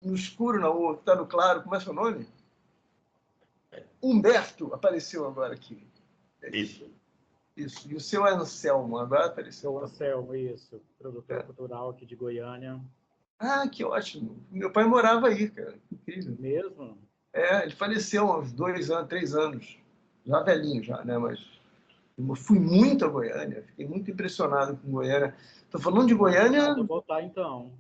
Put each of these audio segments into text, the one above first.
no escuro, não, está no claro, como é seu nome? Humberto apareceu agora aqui. Isso. Isso. E o seu Anselmo agora apareceu. O Anselmo, isso. Produtor cultural aqui de Goiânia. Ah, que ótimo. Meu pai morava aí, cara. Incrível. Mesmo? Ele faleceu há uns 2 anos, 3 anos. Já velhinho, já, né? Mas eu fui muito a Goiânia. Fiquei muito impressionado com Goiânia. Estou falando de Goiânia... Vou voltar, então.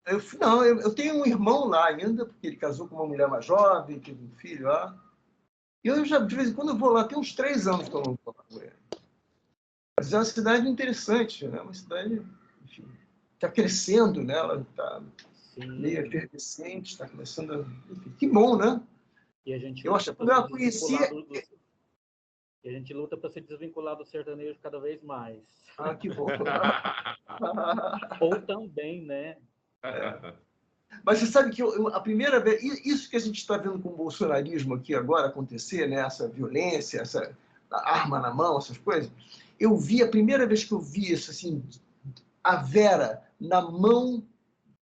Eu tenho um irmão lá ainda, porque ele casou com uma mulher mais jovem, teve um filho lá. E eu já, de vez em quando, eu vou lá. Tem uns 3 anos que eu não vou lá, Goiânia. Mas é uma cidade interessante, né? Uma cidade, enfim, está crescendo, né? Ela está meio efervescente, está começando a... Enfim, que bom, né? E a gente eu acho que quando eu a conheci... E a gente luta para se desvincular do sertanejo cada vez mais. Ah, que bom. Ou também, né? Mas você sabe que a primeira vez... Isso que a gente está vendo com o bolsonarismo aqui agora acontecer, né? Essa violência, essa arma na mão, essas coisas... Eu vi, a primeira vez que eu vi isso, assim, a Vera na mão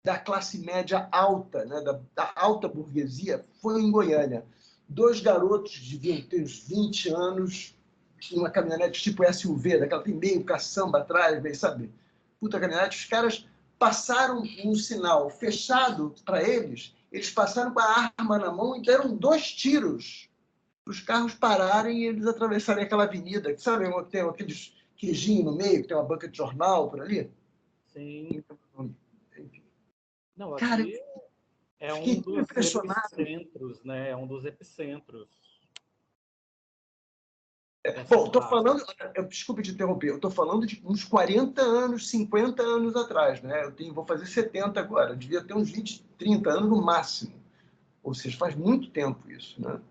da classe média alta, né, da alta burguesia, foi em Goiânia. 2 garotos deviam ter uns 20 anos, uma caminhonete tipo SUV, daquela que tem meio caçamba atrás, sabe? Puta caminhonete. Os caras passaram um sinal fechado para eles, eles passaram com a arma na mão e deram 2 tiros para os carros pararem e eles atravessarem aquela avenida, que sabe, tem aqueles queijinhos no meio, que tem uma banca de jornal por ali? Sim. Não, cara, aqui é um dos epicentros, né? É um dos epicentros. Bom, estou falando, desculpe te interromper, eu estou falando de uns 40 anos, 50 anos atrás, né? Vou fazer 70 agora, eu devia ter uns 20, 30 anos no máximo. Ou seja, faz muito tempo isso, né?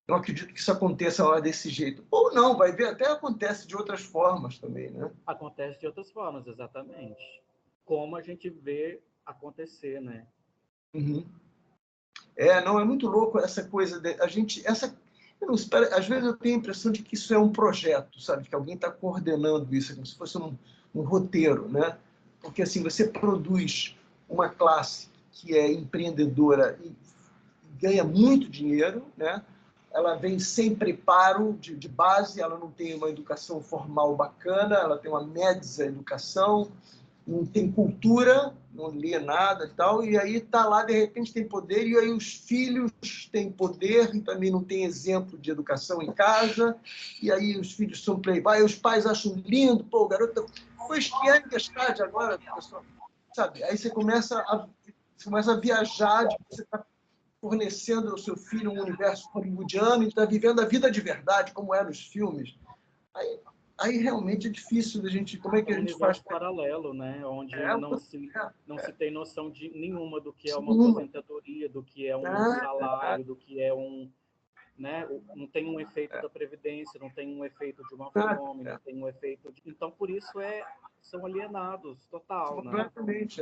Não acredito que isso aconteça lá desse jeito. Ou não, vai ver, até acontece de outras formas também, né? Acontece de outras formas, exatamente. Como a gente vê acontecer, né? Uhum. Não, é muito louco essa coisa de a gente, eu não espero, às vezes eu tenho a impressão de que isso é um projeto, sabe, que alguém está coordenando isso, como se fosse um roteiro, né? Porque assim você produz uma classe que é empreendedora e ganha muito dinheiro, né? Ela vem sem preparo de base, ela não tem uma educação formal bacana, ela tem uma média educação, não tem cultura, não lê nada e tal, e aí está lá, de repente tem poder, e aí os filhos têm poder e também não tem exemplo de educação em casa, e aí os filhos são playboy, os pais acham lindo, pô, o garoto foi esquiar em Gestalt agora, pessoal, sabe? Aí você começa a viajar, de você está fornecendo ao seu filho um universo hollywoodiano e está vivendo a vida de verdade, como é nos filmes. Aí realmente é difícil da gente... Como é que a gente faz? Paralelo, né? Onde não se tem noção de nenhuma do que é uma aposentadoria, do que é um salário, do que é um... Né? Não tem um efeito da Previdência, não tem um efeito de uma fome, não tem um efeito de... Então, por isso, são alienados, total. Completamente,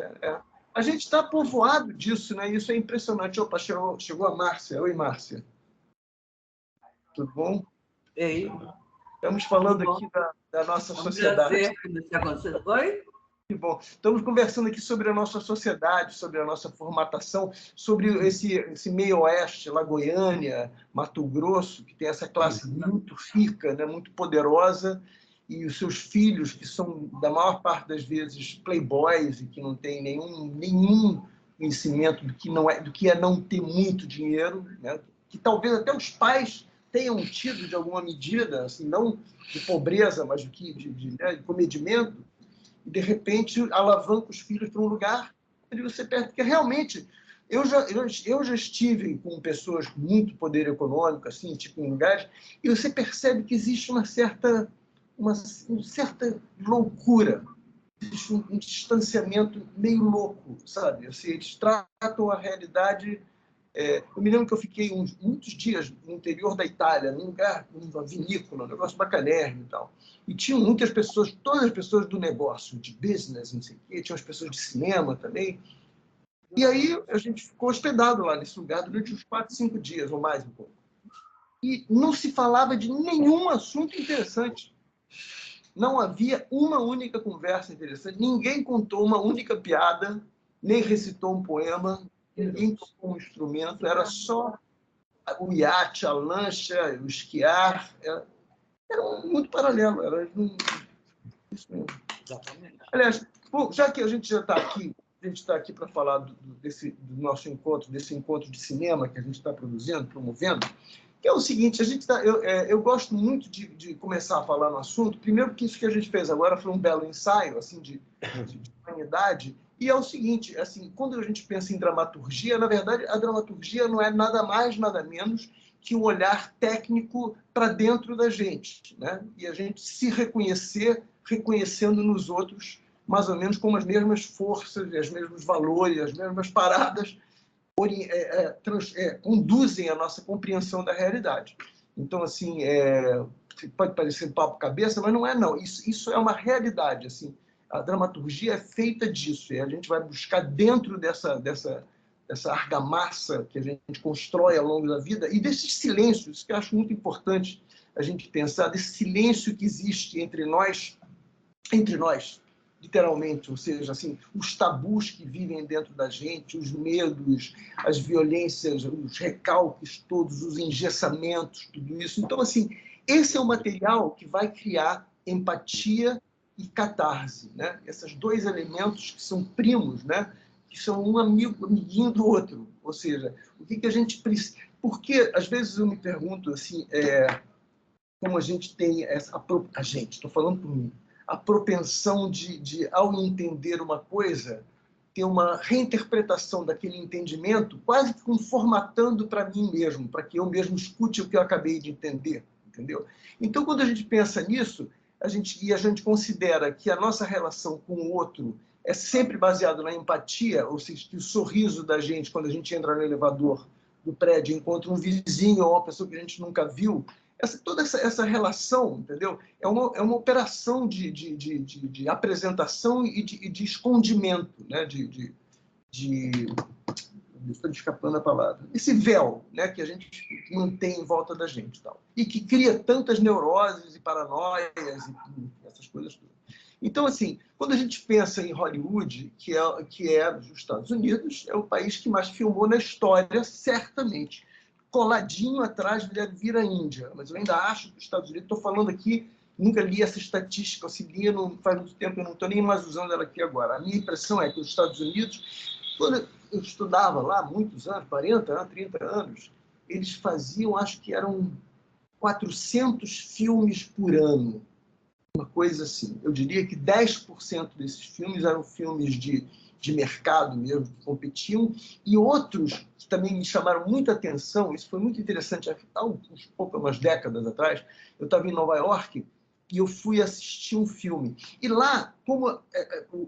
A gente está povoado disso, né? Isso é impressionante. Opa, chegou a Márcia. Oi, Márcia. Tudo bom? Ei. Estamos falando aqui da nossa sociedade. Oi? Que bom. Estamos conversando aqui sobre a nossa sociedade, sobre a nossa formatação, sobre esse meio oeste, lá Goiânia, Mato Grosso, que tem essa classe muito rica, né, muito poderosa, e os seus filhos, que são, da maior parte das vezes, playboys, e que não têm nenhum conhecimento do que é não ter muito dinheiro, né, que talvez até os pais tenham tido, de alguma medida, assim, não de pobreza, mas de comedimento, e, de repente, alavanca os filhos para um lugar onde você perde. Porque, realmente, eu já estive com pessoas com muito poder econômico, assim, tipo, em lugares, e você percebe que existe uma certa loucura, existe um distanciamento meio louco, sabe? Assim, eles tratam a realidade... eu me lembro que eu fiquei muitos dias no interior da Itália, num lugar, numa vinícola, um negócio bacanérrimo e tal. E tinham muitas pessoas, todas as pessoas do negócio, de business, não sei o quê, tinham as pessoas de cinema também. E aí a gente ficou hospedado lá nesse lugar durante uns 4, 5 dias, ou mais um pouco. E não se falava de nenhum assunto interessante. Não havia uma única conversa interessante, ninguém contou uma única piada, nem recitou um poema, ninguém tocou um instrumento, era só o iate, a lancha, o esquiar, era muito paralelo, era isso mesmo. Exatamente. Aliás, já que a gente já está aqui, a gente está aqui para falar do nosso encontro, desse encontro de cinema que a gente está produzindo, promovendo, que é o seguinte, eu gosto muito de começar a falar no assunto, primeiro porque isso que a gente fez agora foi um belo ensaio assim, de humanidade, e é o seguinte, assim, quando a gente pensa em dramaturgia, na verdade, a dramaturgia não é nada mais, nada menos que um olhar técnico para dentro da gente, né? E a gente se reconhecer, reconhecendo nos outros mais ou menos como as mesmas forças, os mesmos valores, as mesmas paradas conduzem a nossa compreensão da realidade. Então, assim, pode parecer papo cabeça, mas não é, não. Isso é uma realidade. Assim, a dramaturgia é feita disso. E a gente vai buscar dentro dessa argamassa que a gente constrói ao longo da vida e desses silêncios, que eu acho muito importante a gente pensar, desse silêncio que existe entre nós, literalmente, ou seja, assim, os tabus que vivem dentro da gente, os medos, as violências, os recalques todos, os engessamentos, tudo isso. Então, assim, esse é o material que vai criar empatia e catarse, né? Esses dois elementos que são primos, né? Que são um amiguinho do outro. Ou seja, o que a gente precisa... Porque, às vezes, eu me pergunto, assim, como a gente tem essa... A gente, estou falando por mim, a propensão de, ao entender uma coisa, ter uma reinterpretação daquele entendimento, quase que formatando para mim mesmo, para que eu mesmo escute o que eu acabei de entender, entendeu? Então, quando a gente pensa nisso, a gente considera que a nossa relação com o outro é sempre baseada na empatia, ou seja, que o sorriso da gente, quando a gente entra no elevador do prédio, encontra um vizinho ou uma pessoa que a gente nunca viu, toda essa relação, entendeu? É uma operação de apresentação e de escondimento, né? Estou escapando a palavra. Esse véu, né, que a gente mantém em volta da gente, tal, e que cria tantas neuroses e paranoias e essas coisas todas. Então, assim, quando a gente pensa em Hollywood, que é os Estados Unidos, é o país que mais filmou na história, certamente. Coladinho atrás vira a Índia. Mas eu ainda acho que os Estados Unidos... Estou falando aqui, nunca li essa estatística, eu li, faz muito tempo, eu não estou nem mais usando ela aqui agora. A minha impressão é que os Estados Unidos, quando eu estudava lá, muitos anos, 40 anos, 30 anos, eles faziam, acho que eram 400 filmes por ano. Uma coisa assim. Eu diria que 10% desses filmes eram filmes de mercado mesmo, que competiam, e outros que também me chamaram muita atenção, isso foi muito interessante, há umas décadas atrás, eu estava em Nova York e eu fui assistir um filme. E lá, como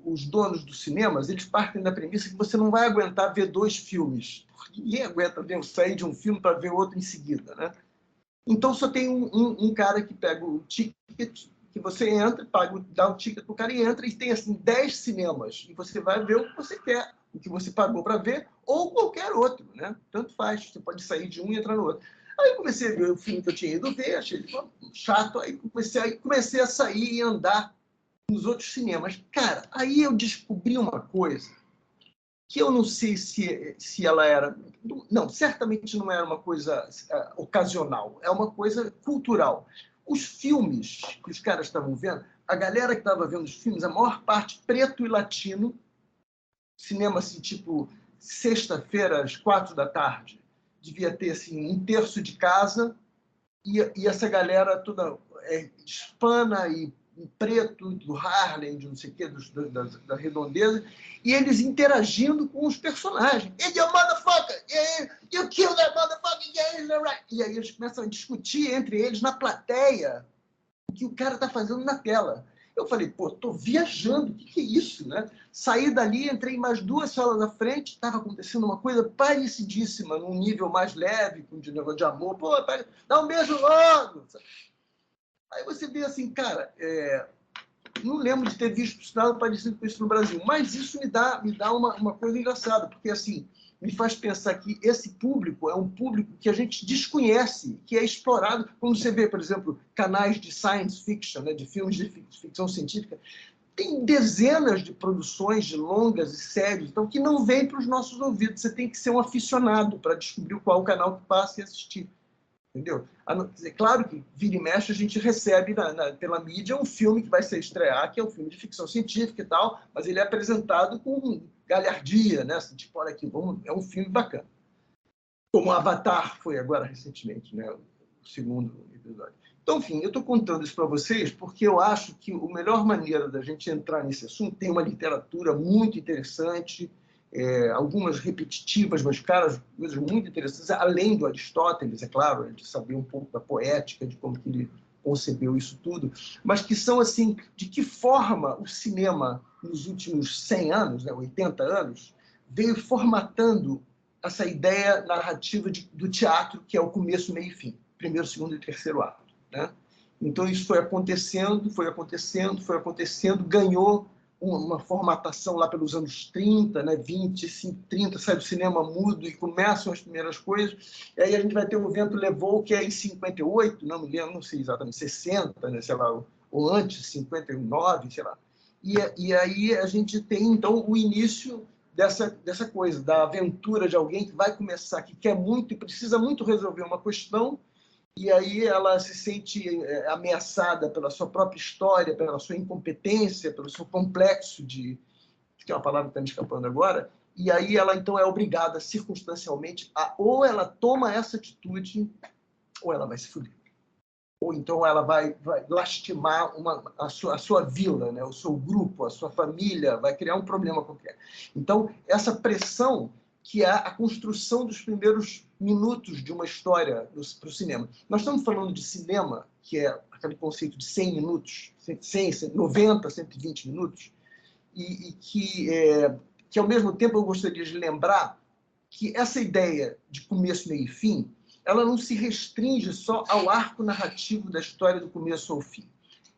os donos dos cinemas, eles partem da premissa que você não vai aguentar ver 2 filmes. Ninguém aguenta sair de um filme para ver outro em seguida, né? Então, só tem um cara que pega o ticket, que você entra, dá o ticket para o cara e entra, e tem assim 10 cinemas. E você vai ver o que você quer, o que você pagou para ver, ou qualquer outro, né? Tanto faz, você pode sair de um e entrar no outro. Aí comecei a ver o filme que eu tinha ido ver, achei chato, aí comecei a sair e andar nos outros cinemas. Cara, aí eu descobri uma coisa que eu não sei se ela era... Não, certamente não era uma coisa ocasional, é uma coisa cultural. Os filmes que os caras estavam vendo, a galera que estava vendo os filmes, a maior parte preto e latino, cinema assim, tipo, sexta-feira, às 4 da tarde, devia ter assim, 1/3 de casa, e essa galera toda hispana e preto, do Harlem, de não sei o quê, da redondeza, e eles interagindo com os personagens. Ele é o motherfucker! You kill that motherfucker! E aí eles começam a discutir entre eles na plateia o que o cara está fazendo na tela. Eu falei, pô, tô viajando, o que é isso, né? Saí dali, entrei em mais 2 salas à frente, estava acontecendo uma coisa parecidíssima, num nível mais leve, com de negócio de amor. Pô, dá um beijo logo! Aí você vê assim, cara, não lembro de ter visto nada parecido com isso no Brasil, mas isso me dá uma coisa engraçada, porque assim, me faz pensar que esse público é um público que a gente desconhece, que é explorado, como você vê, por exemplo, canais de science fiction, né, de filmes de ficção científica, tem dezenas de produções de longas e séries, então, que não vêm para os nossos ouvidos. Você tem que ser um aficionado para descobrir qual o canal que passa e assistir. Entendeu? É claro que, vira e mexe, a gente recebe pela mídia um filme que vai se estrear, que é um filme de ficção científica e tal, mas ele é apresentado com galhardia, né? Assim, tipo, olha aqui, é um filme bacana. Como Avatar foi agora recentemente, né? O segundo episódio. Então, enfim, eu estou contando isso para vocês porque eu acho que a melhor maneira da gente entrar nesse assunto, tem uma literatura muito interessante, algumas repetitivas, mas, cara, coisas muito interessantes, além do Aristóteles, é claro, de saber um pouco da poética, de como que ele concebeu isso tudo, mas que são, assim, de que forma o cinema, nos últimos 100 anos, né, 80 anos, veio formatando essa ideia narrativa do teatro, que é o começo, meio e fim, primeiro, segundo e terceiro ato. Né? Então, isso foi acontecendo, ganhou uma formatação lá pelos anos 30, né, 25, 30, sai do cinema mudo e começam as primeiras coisas, e aí a gente vai ter o Vento Levou, que é em 58, não me lembro, não sei exatamente, 60, né, sei lá, ou antes, 59, sei lá. E aí a gente tem, então, o início dessa coisa, da aventura de alguém que vai começar, que quer muito e precisa muito resolver uma questão, e aí ela se sente ameaçada pela sua própria história, pela sua incompetência, pelo seu complexo que é uma palavra que está me escapando agora, e aí ela então é obrigada circunstancialmente ou ela toma essa atitude, ou ela vai se fuder. Ou então ela vai lastimar a sua vila, né? O seu grupo, a sua família, vai criar um problema qualquer. Então, essa pressão que é a construção dos primeiros minutos de uma história para o cinema. Nós estamos falando de cinema, que é aquele conceito de 100 minutos, 100, 90, 120 minutos, e que, ao mesmo tempo, eu gostaria de lembrar que essa ideia de começo, meio e fim, ela não se restringe só ao arco narrativo da história do começo ao fim.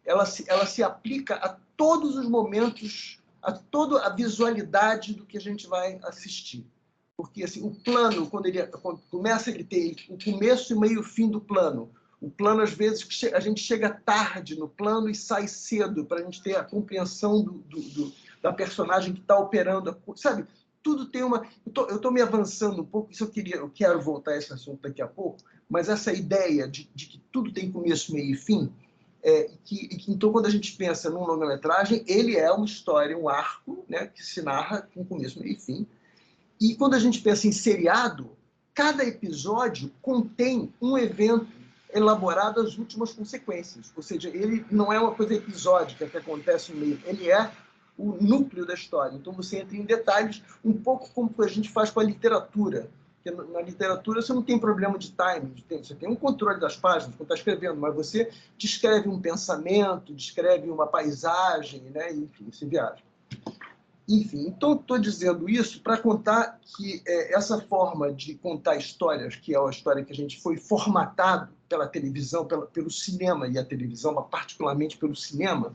Ela se aplica a todos os momentos, a toda a visualidade do que a gente vai assistir. Porque assim, o plano, quando começa ele ter o começo e meio e fim do plano, o plano, às vezes, a gente chega tarde no plano e sai cedo, para a gente ter a compreensão da personagem que está operando, sabe? Tudo tem uma... Eu estou me avançando um pouco, isso eu quero voltar a esse assunto daqui a pouco, mas essa ideia de que tudo tem começo, meio e fim, então, quando a gente pensa num longa-metragem, ele é uma história, um arco, né, que se narra com começo, meio e fim. E quando a gente pensa em seriado, cada episódio contém um evento elaborado às últimas consequências. Ou seja, ele não é uma coisa episódica que acontece no meio, ele é o núcleo da história. Então você entra em detalhes, um pouco como a gente faz com a literatura. Porque na literatura você não tem problema de timing, você tem um controle das páginas quando está escrevendo, mas você descreve um pensamento, descreve uma paisagem, né? Enfim, você viaja. Enfim, então estou dizendo isso para contar que essa forma de contar histórias, que é a história que a gente foi formatado pela televisão, pelo cinema e a televisão, mas particularmente pelo cinema,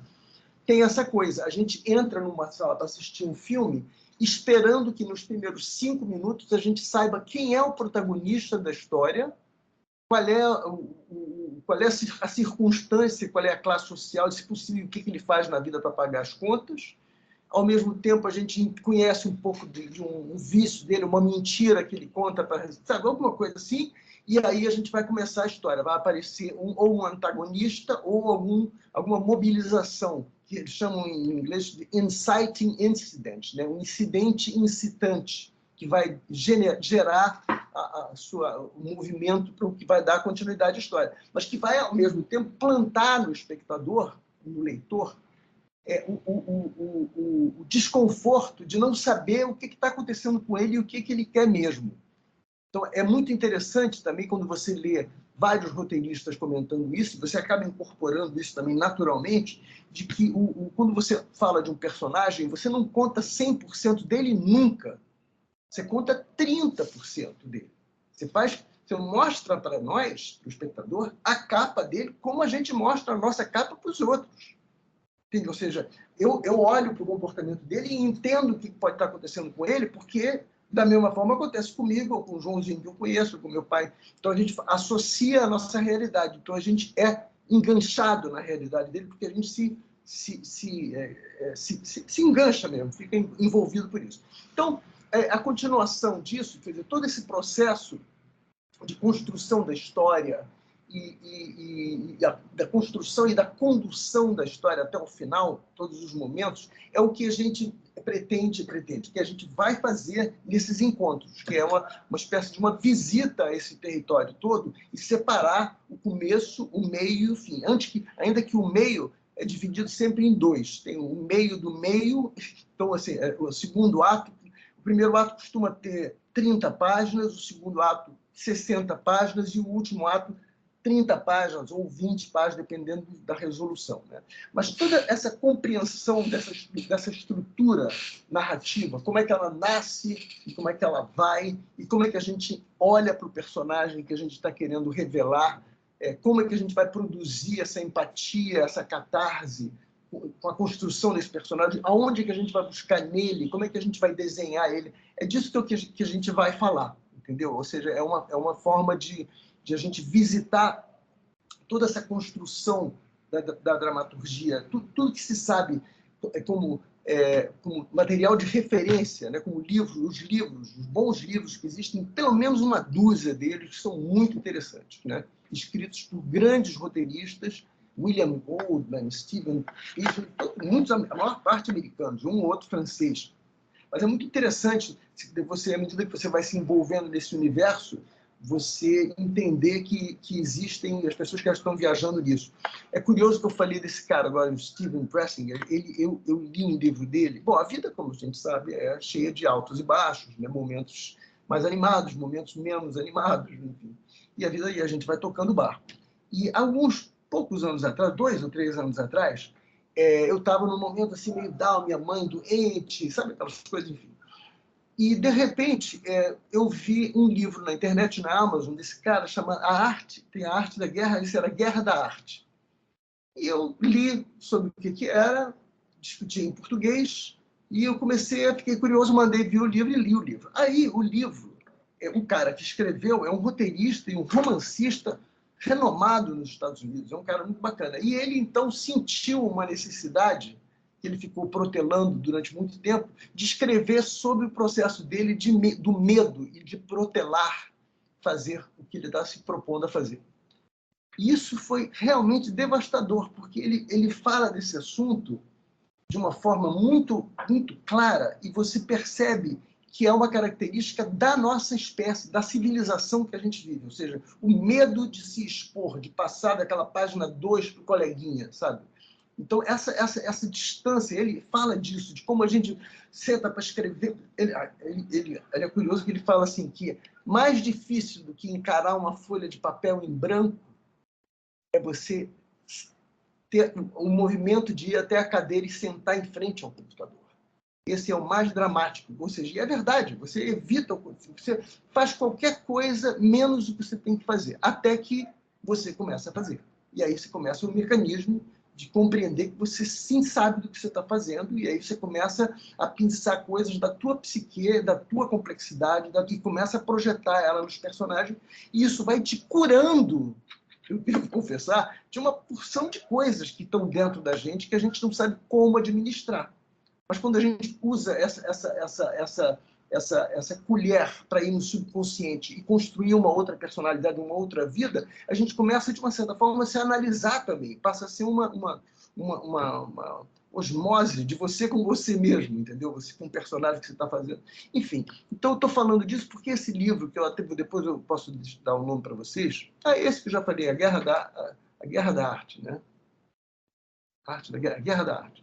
tem essa coisa. A gente entra numa sala para assistir um filme esperando que nos primeiros 5 minutos a gente saiba quem é o protagonista da história, qual é a circunstância, qual é a classe social, se possível, o que ele faz na vida para pagar as contas. Ao mesmo tempo, a gente conhece um pouco de um vício dele, uma mentira que ele conta, sabe, alguma coisa assim, e aí a gente vai começar a história. Vai aparecer ou um antagonista ou alguma mobilização, que eles chamam em inglês de inciting incident, né? Um incidente incitante, que vai gerar o movimento para o que vai dar continuidade à história, mas que vai, ao mesmo tempo, plantar no espectador, no leitor, o desconforto de não saber o que está acontecendo com ele e o que ele quer mesmo. Então, é muito interessante também quando você lê vários roteiristas comentando isso, você acaba incorporando isso também naturalmente, de que quando você fala de um personagem, você não conta 100% dele nunca. Você conta 30% dele. Você mostra para nós, para o espectador, a capa dele, como a gente mostra a nossa capa para os outros. Ou seja, eu olho para o comportamento dele e entendo o que pode estar acontecendo com ele, porque da mesma forma acontece comigo, ou com o Joãozinho que eu conheço, ou com meu pai. Então a gente associa a nossa realidade. Então a gente é enganchado na realidade dele, porque a gente se engancha mesmo, fica envolvido por isso. Então, a continuação disso, quer dizer, todo esse processo de construção da história da construção e da condução da história até o final, todos os momentos, é o que a gente pretende, que a gente vai fazer nesses encontros, que é uma espécie de uma visita a esse território todo e separar o começo, o meio e o fim. Ainda que o meio é dividido sempre em dois. Tem o meio do meio, então, assim, o segundo ato, o primeiro ato costuma ter 30 páginas, o segundo ato 60 páginas e o último ato 30 páginas ou 20 páginas, dependendo da resolução, né? Mas toda essa compreensão dessa estrutura narrativa, como é que ela nasce, e como é que ela vai, e como é que a gente olha para o personagem que a gente está querendo revelar, como é que a gente vai produzir essa empatia, essa catarse, com a construção desse personagem, aonde que a gente vai buscar nele, como é que a gente vai desenhar ele. É disso que a gente vai falar, entendeu? Ou seja, é uma forma de a gente visitar toda essa construção da dramaturgia, tudo que se sabe como material de referência, né? Como os bons livros, que existem pelo menos uma dúzia deles, que são muito interessantes, né? Escritos por grandes roteiristas, William Goldman, Stephen Fisher, muitos, a maior parte americanos, um ou outro francês. Mas é muito interessante, à medida que você vai se envolvendo nesse universo, você entender que existem as pessoas que estão viajando nisso. É curioso que eu falei desse cara agora, o Steven Pressinger. Eu li um livro dele. Bom, a vida, como a gente sabe, é cheia de altos e baixos, né? Momentos mais animados, momentos menos animados, enfim. E a gente vai tocando o barco. E alguns poucos anos atrás, 2 ou 3 anos atrás, eu estava num momento assim meio down, minha mãe doente, sabe aquelas coisas, enfim. E, de repente, eu vi um livro na internet, na Amazon, desse cara, chamado Tem a Arte da Guerra, isso era Guerra da Arte. E eu li sobre o que era, discuti em português, e eu fiquei curioso, mandei ver o livro e li o livro. Aí, o livro, o cara que escreveu é um roteirista e um romancista renomado nos Estados Unidos, é um cara muito bacana. E ele, então, sentiu uma necessidade, que ele ficou protelando durante muito tempo, de escrever sobre o processo dele do medo e de protelar, fazer o que ele está se propondo a fazer. E isso foi realmente devastador, porque ele fala desse assunto de uma forma muito, muito clara, e você percebe que é uma característica da nossa espécie, da civilização que a gente vive. Ou seja, o medo de se expor, de passar daquela página 2 para o coleguinha, sabe? Então, essa distância, ele fala disso, de como a gente senta para escrever. Ele é curioso que ele fala assim, que mais difícil do que encarar uma folha de papel em branco é você ter o movimento de ir até a cadeira e sentar em frente ao computador. Esse é o mais dramático. Ou seja, e é verdade, você evita, você faz qualquer coisa menos o que você tem que fazer, até que você começa a fazer. E aí você começa um mecanismo de compreender que você sim sabe do que você está fazendo, e aí você começa a pensar coisas da tua psique, da tua complexidade, e começa a projetar ela nos personagens, e isso vai te curando, eu devo confessar, de uma porção de coisas que estão dentro da gente que a gente não sabe como administrar. Mas quando a gente usa essa colher para ir no subconsciente e construir uma outra personalidade, uma outra vida, a gente começa, de uma certa forma, a se analisar também. Passa a ser uma osmose de você com você mesmo, entendeu? Você com o personagem que você está fazendo. Enfim, então eu estou falando disso porque esse livro, que depois eu posso dar o nome para vocês, é esse que eu já falei, a Guerra da Arte, né? A Guerra da Arte.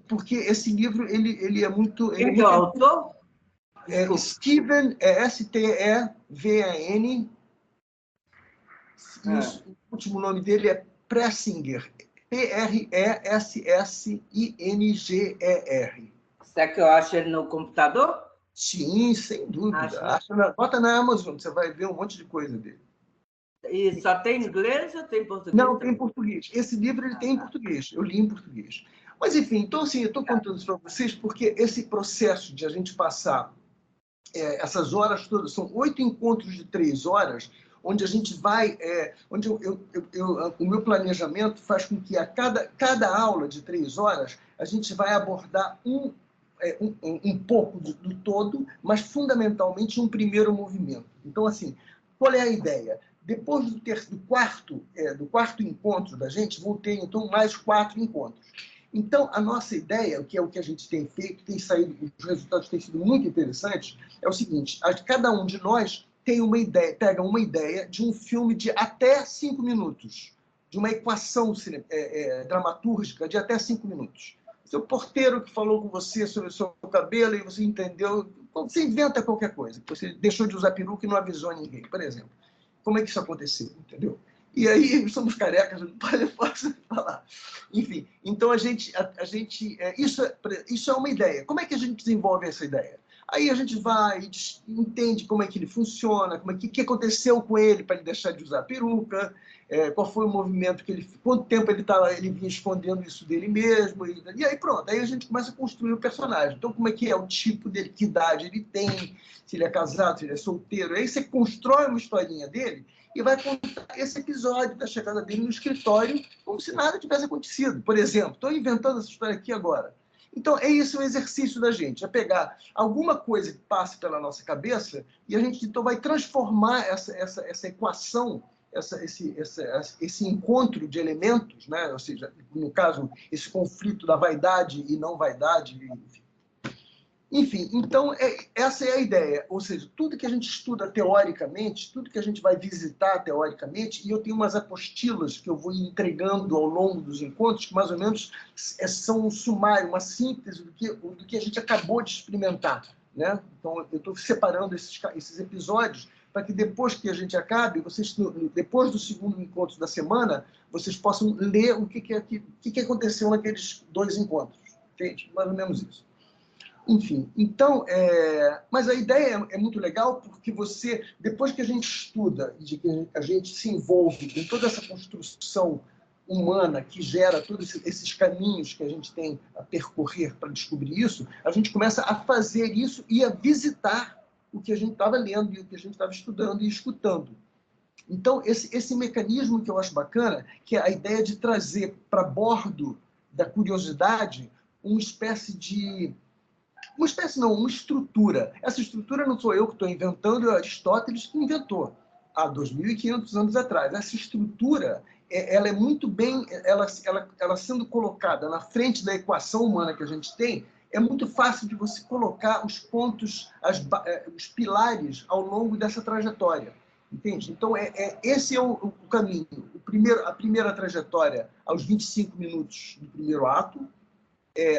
Porque esse livro, ele é muito... Quem é o autor? Steven, S-T-E-V-A-N. O último nome dele é Pressinger. P-R-E-S-S-I-N-G-E-R. Será que eu acho ele no computador? Sim, sem dúvida. Bota na Amazon, você vai ver um monte de coisa dele. E só tem inglês ou tem português? Não, tem em português. Esse livro ele tem em português. Eu li em português. Mas, enfim, então, assim, eu estou contando isso para vocês porque esse processo de a gente passar essas horas todas, são 8 encontros de 3 horas, onde a gente vai, onde o meu planejamento faz com que a cada aula de 3 horas a gente vai abordar um pouco do todo, mas fundamentalmente um primeiro movimento. Então, assim, qual é a ideia? Depois do quarto encontro da gente, vão ter, então, mais 4 encontros. Então, a nossa ideia, que é o que a gente tem feito, tem saído, os resultados têm sido muito interessantes, é o seguinte: cada um de nós tem uma ideia, pega uma ideia de um filme de até 5 minutos, de uma equação dramatúrgica de até 5 minutos. Seu porteiro que falou com você sobre o seu cabelo e você entendeu, você inventa qualquer coisa. Você deixou de usar peruca e não avisou ninguém, por exemplo. Como é que isso aconteceu, entendeu? E aí, somos carecas, não posso falar. Enfim, então isso é uma ideia. Como é que a gente desenvolve essa ideia? Aí a gente vai, entende como é que ele funciona, o que aconteceu com ele para ele deixar de usar peruca, qual foi o movimento que ele... Quanto tempo ele vinha escondendo isso dele mesmo, e aí pronto. Aí a gente começa a construir o personagem. Então, como é que é o tipo dele, que idade ele tem, se ele é casado, se ele é solteiro. Aí você constrói uma historinha dele e vai contar esse episódio da chegada dele no escritório como se nada tivesse acontecido. Por exemplo, estou inventando essa história aqui agora. Então, esse é o exercício da gente, é pegar alguma coisa que passe pela nossa cabeça e a gente então vai transformar essa equação, esse encontro de elementos, né? Ou seja, no caso, esse conflito da vaidade e não vaidade, enfim, então essa é a ideia, ou seja, tudo que a gente estuda teoricamente, tudo que a gente vai visitar teoricamente, e eu tenho umas apostilas que eu vou entregando ao longo dos encontros, que mais ou menos são um sumário, uma síntese do que a gente acabou de experimentar, né? Então, eu estou separando esses episódios para que depois que a gente acabe, depois do segundo encontro da semana, vocês possam ler o que aconteceu naqueles 2 encontros. Gente, mais ou menos isso. Enfim, então, mas a ideia é muito legal porque depois que a gente estuda, de que a gente se envolve em toda essa construção humana que gera todos esses caminhos que a gente tem a percorrer para descobrir isso, a gente começa a fazer isso e a visitar o que a gente estava lendo e o que a gente estava estudando e escutando. Então, esse mecanismo que eu acho bacana, que é a ideia de trazer para bordo da curiosidade uma estrutura. Essa estrutura não sou eu que estou inventando, é Aristóteles que inventou, há 2.500 anos atrás. Essa estrutura, ela é muito bem, ela sendo colocada na frente da equação humana que a gente tem, é muito fácil de você colocar os pontos, os pilares ao longo dessa trajetória. Entende? Então, esse é o caminho. A primeira trajetória, aos 25 minutos do primeiro ato,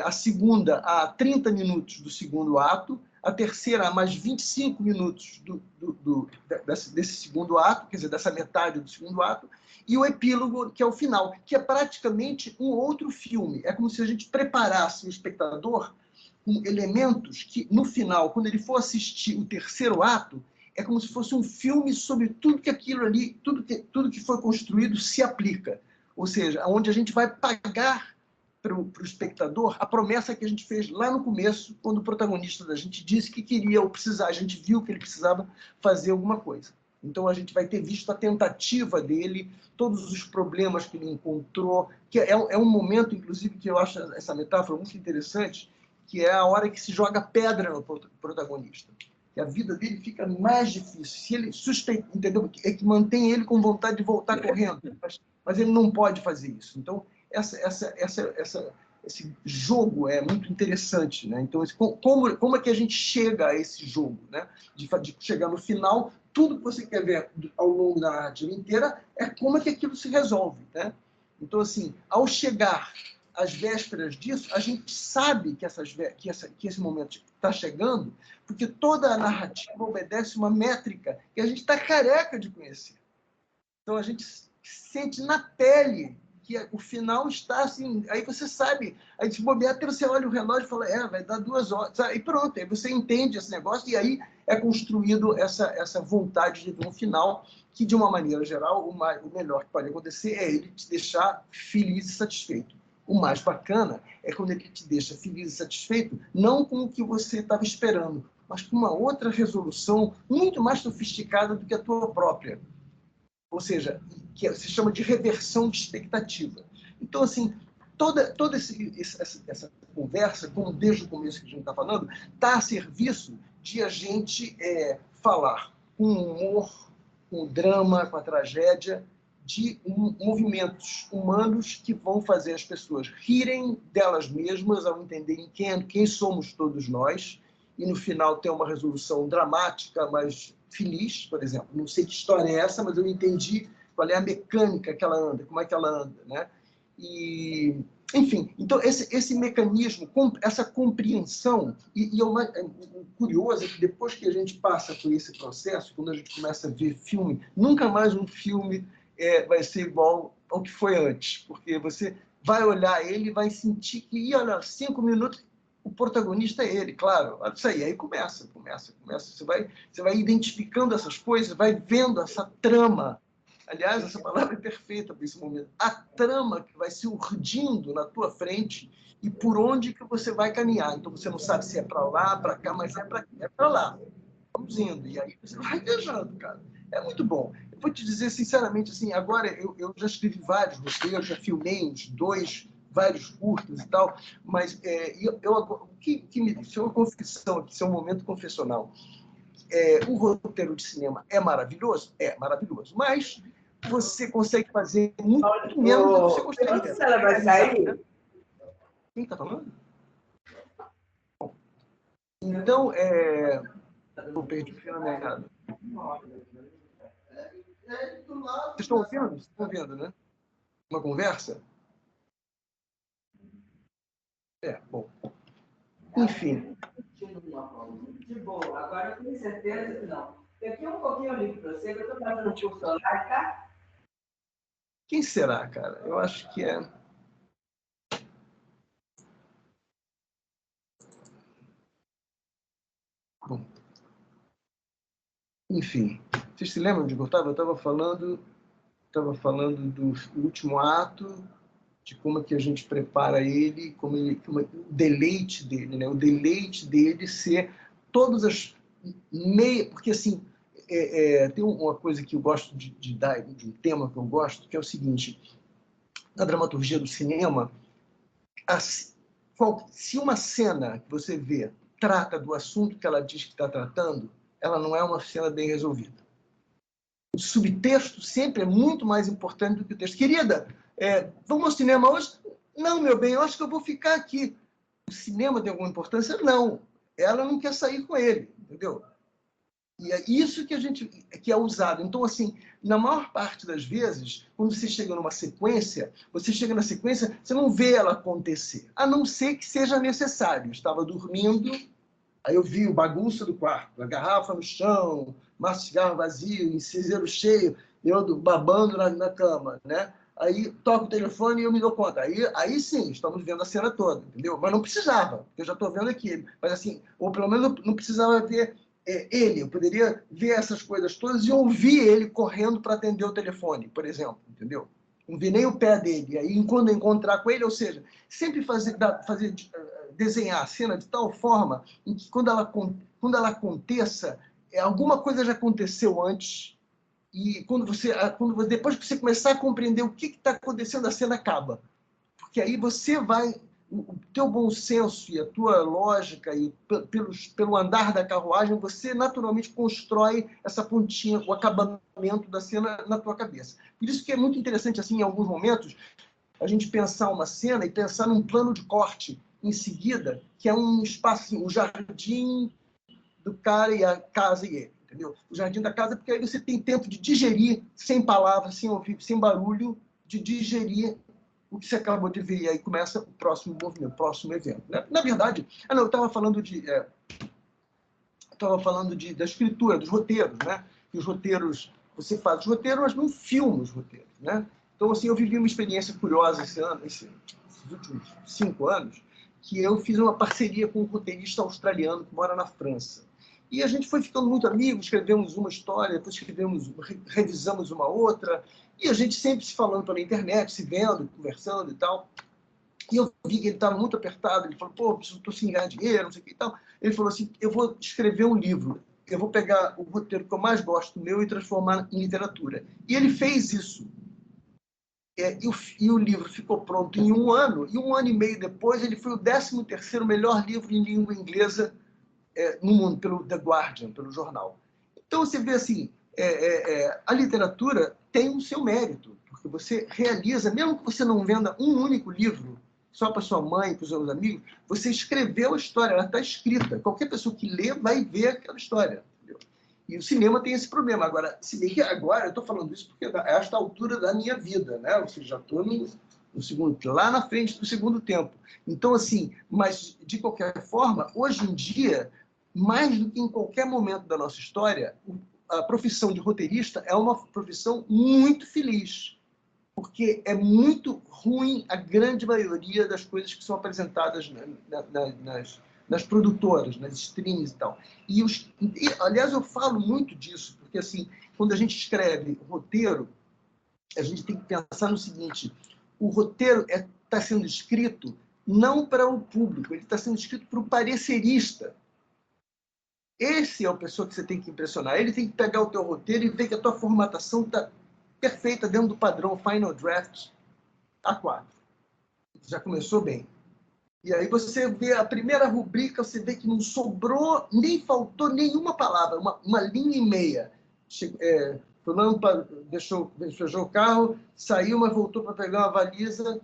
a segunda a 30 minutos do segundo ato, a terceira a mais 25 minutos desse segundo ato, quer dizer, dessa metade do segundo ato, e o epílogo, que é o final, que é praticamente um outro filme. É como se a gente preparasse o espectador com elementos que, no final, quando ele for assistir o terceiro ato, é como se fosse um filme sobre tudo que aquilo ali, tudo que foi construído se aplica. Ou seja, onde a gente vai pagar para o espectador a promessa que a gente fez lá no começo, quando o protagonista da gente disse que queria ou precisava, a gente viu que ele precisava fazer alguma coisa. Então, a gente vai ter visto a tentativa dele, todos os problemas que ele encontrou, que é um momento, inclusive, que eu acho essa metáfora muito interessante, que é a hora que se joga pedra no protagonista. Que a vida dele fica mais difícil. Se ele entendeu? É que mantém ele com vontade de voltar correndo, mas ele não pode fazer isso. Então, esse jogo é muito interessante, né? Então, como é que a gente chega a esse jogo, né? De chegar no final, tudo que você quer ver ao longo da narrativa inteira é como é que aquilo se resolve, né? Então, assim, ao chegar às vésperas disso, a gente sabe que esse momento está chegando, porque toda a narrativa obedece uma métrica que a gente está careca de conhecer. Então, a gente sente na pele que o final está assim, aí você sabe, aí de bobear, até você olha o relógio e fala, vai dar 2 horas, e pronto, aí você entende esse negócio, e aí é construído essa vontade de ver um final, que de uma maneira geral, o melhor que pode acontecer é ele te deixar feliz e satisfeito. O mais bacana é quando ele te deixa feliz e satisfeito, não com o que você estava esperando, mas com uma outra resolução muito mais sofisticada do que a tua própria. ou seja, que se chama de reversão de expectativa. Então, assim, toda essa conversa, como desde o começo que a gente está falando, está a serviço de a gente falar com o humor, com o drama, com a tragédia, de movimentos humanos que vão fazer as pessoas rirem delas mesmas ao entenderem quem somos todos nós, e no final ter uma resolução dramática, mas feliz, por exemplo. Não sei que história é essa, mas eu entendi qual é a mecânica que ela anda, como é que ela anda, né? E, enfim, então esse mecanismo, essa compreensão, e o curioso é que depois que a gente passa por esse processo, quando a gente começa a ver filme, nunca mais um filme vai ser igual ao que foi antes, porque você vai olhar ele e vai sentir que, olha, 5 minutos, o protagonista é ele, claro. Isso aí começa. Você vai identificando essas coisas, vai vendo essa trama. Aliás, essa palavra é perfeita para esse momento. A trama que vai se urdindo na tua frente e por onde que você vai caminhar. Então, você não sabe se é para lá, para cá, mas é para lá. Vamos indo. E aí você vai viajando, cara. É muito bom. Eu vou te dizer, sinceramente, assim, agora eu já escrevi vários roteiros, já filmei uns 2, vários curtas e tal, mas o que me disse? É uma confissão aqui, isso é um momento confessional. O roteiro de cinema é maravilhoso? É maravilhoso, mas você consegue fazer muito menos do que você gostaria. Eu não sei se ela vai sair. Quem está falando? Bom, então, eu perdi o fio na meada. Vocês estão ouvindo? Vocês estão vendo, né? Uma conversa? Bom. Enfim. De boa. Agora eu tenho certeza que não. Daqui um pouquinho eu ligo para você, que eu estou fazendo um curso online, tá? Quem será, cara? Eu acho que é... Bom. Enfim. Vocês se lembram de Gustavo? Eu estava falando do último ato, de como é que a gente prepara ele, como o deleite dele, né? O deleite dele ser todas as meias... Porque, assim, tem uma coisa que eu gosto de dar, de um tema que eu gosto, que é o seguinte: na dramaturgia do cinema, se uma cena que você vê trata do assunto que ela diz que está tratando, ela não é uma cena bem resolvida. O subtexto sempre é muito mais importante do que o texto. Querida, vamos ao cinema hoje? Não, meu bem, eu acho que eu vou ficar aqui. O cinema tem alguma importância? Não. Ela não quer sair com ele, entendeu? E é isso que é usado. Então, assim, na maior parte das vezes, quando você chega numa sequência, você não vê ela acontecer, a não ser que seja necessário. Eu estava dormindo, aí eu vi o bagunça do quarto, a garrafa no chão, maço de cigarro vazio, incenseiro cheio, eu babando na cama, né? Aí toco o telefone e eu me dou conta. Aí sim, estamos vendo a cena toda, entendeu? Mas não precisava, porque eu já estou vendo aqui. Mas assim, ou pelo menos não precisava ver ele. Eu poderia ver essas coisas todas e ouvir ele correndo para atender o telefone, por exemplo, entendeu? Não vi nem o pé dele. Aí, quando eu encontrar com ele, ou seja, sempre desenhar a cena de tal forma em que, quando ela aconteça, alguma coisa já aconteceu antes, e depois que você começar a compreender o que está acontecendo, a cena acaba. Porque aí você vai... O teu bom senso e a tua lógica, e pelo andar da carruagem, você naturalmente constrói essa pontinha, o acabamento da cena na tua cabeça. Por isso que é muito interessante, assim, em alguns momentos, a gente pensar uma cena e pensar num plano de corte em seguida, que é um espaço, assim, o jardim do cara e a casa e ele, entendeu? O jardim da casa, porque aí você tem tempo de digerir, sem palavras, sem ouvir, sem barulho, de digerir o que você acabou de ver. E aí começa o próximo movimento, o próximo evento. Na verdade, eu estava falando da escritura, dos roteiros, né? E os roteiros, você faz os roteiros, mas não filma os roteiros, né? Então, assim, eu vivi uma experiência curiosa esses últimos 5 anos, que eu fiz uma parceria com um roteirista australiano que mora na França. E a gente foi ficando muito amigo, escrevemos uma história, depois revisamos uma outra, e a gente sempre se falando pela internet, se vendo, conversando e tal. E eu vi que ele estava muito apertado, ele falou, estou sem ganhar dinheiro, não sei o que e tal. Ele falou assim, eu vou escrever um livro. eu vou pegar o roteiro que eu mais gosto meu e transformar em literatura. E ele fez isso. E o livro ficou pronto em 1 ano, e 1 ano e meio depois ele foi o 13º melhor livro em língua inglesa no mundo, pelo The Guardian, pelo jornal. Então, você vê assim, a literatura tem o seu mérito, porque você realiza, mesmo que você não venda um único livro, só para sua mãe, para os seus amigos, você escreveu a história, ela está escrita. Qualquer pessoa que lê vai ver aquela história. Entendeu? E o cinema tem esse problema. Agora, se bem que agora, eu estou falando isso porque é esta altura da minha vida, né? Ou seja, já estou no segundo, lá na frente do segundo tempo. Então, assim, mas de qualquer forma, hoje em dia, mais do que em qualquer momento da nossa história, a profissão de roteirista é uma profissão muito feliz, porque é muito ruim a grande maioria das coisas que são apresentadas nas produtoras, nas streams e tal. Aliás, eu falo muito disso, porque assim, quando a gente escreve roteiro, a gente tem que pensar no seguinte: o roteiro está sendo escrito não para o público, ele está sendo escrito para o parecerista. Esse é a pessoa que você tem que impressionar. Ele tem que pegar o teu roteiro e ver que a tua formatação está perfeita dentro do padrão Final Draft A4. Já começou bem. E aí você vê a primeira rubrica, você vê que não sobrou, nem faltou nenhuma palavra, uma linha e meia. Fulano despejou o carro, saiu, mas voltou para pegar uma valisa,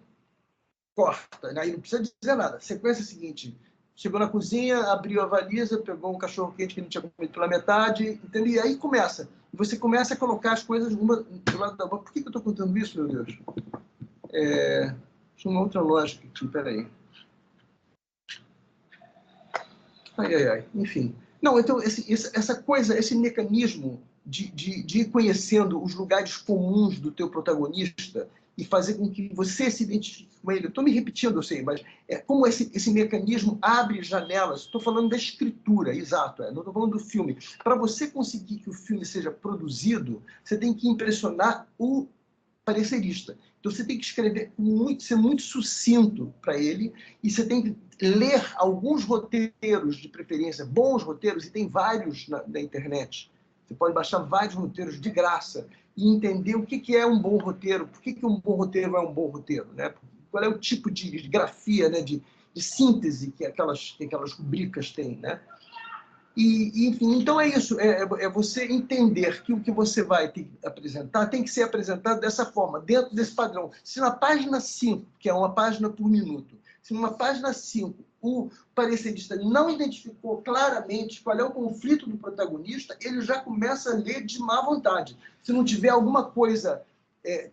corta. Aí não precisa dizer nada. Sequência seguinte: chegou na cozinha, abriu a valisa, pegou um cachorro-quente que não tinha comido pela metade, entendeu? E aí começa. Você começa a colocar as coisas uma do lado da outra. Por que eu estou contando isso, meu Deus? Tinha uma outra lógica aqui, peraí. Enfim. Não, então, essa coisa, esse mecanismo de ir conhecendo os lugares comuns do teu protagonista e fazer com que você se identifique com ele. Estou me repetindo, eu sei, mas como esse mecanismo abre janelas. Estou falando da escritura, exato, não estou falando do filme. Para você conseguir que o filme seja produzido, você tem que impressionar o parecerista. Então você tem que escrever ser muito sucinto para ele, e você tem que ler alguns roteiros, de preferência, bons roteiros, e tem vários na internet. Você pode baixar vários roteiros de graça e entender o que é um bom roteiro, por que um bom roteiro é um bom roteiro, né? Qual é o tipo de grafia, né? de síntese que aquelas rubricas têm, né? E, enfim, então é isso, é você entender que o que você vai ter que apresentar tem que ser apresentado dessa forma, dentro desse padrão. Se na página 5, que é uma página por minuto, se numa página 5 o parecerista não identificou claramente qual é o conflito do protagonista, ele já começa a ler de má vontade. Se não tiver alguma coisa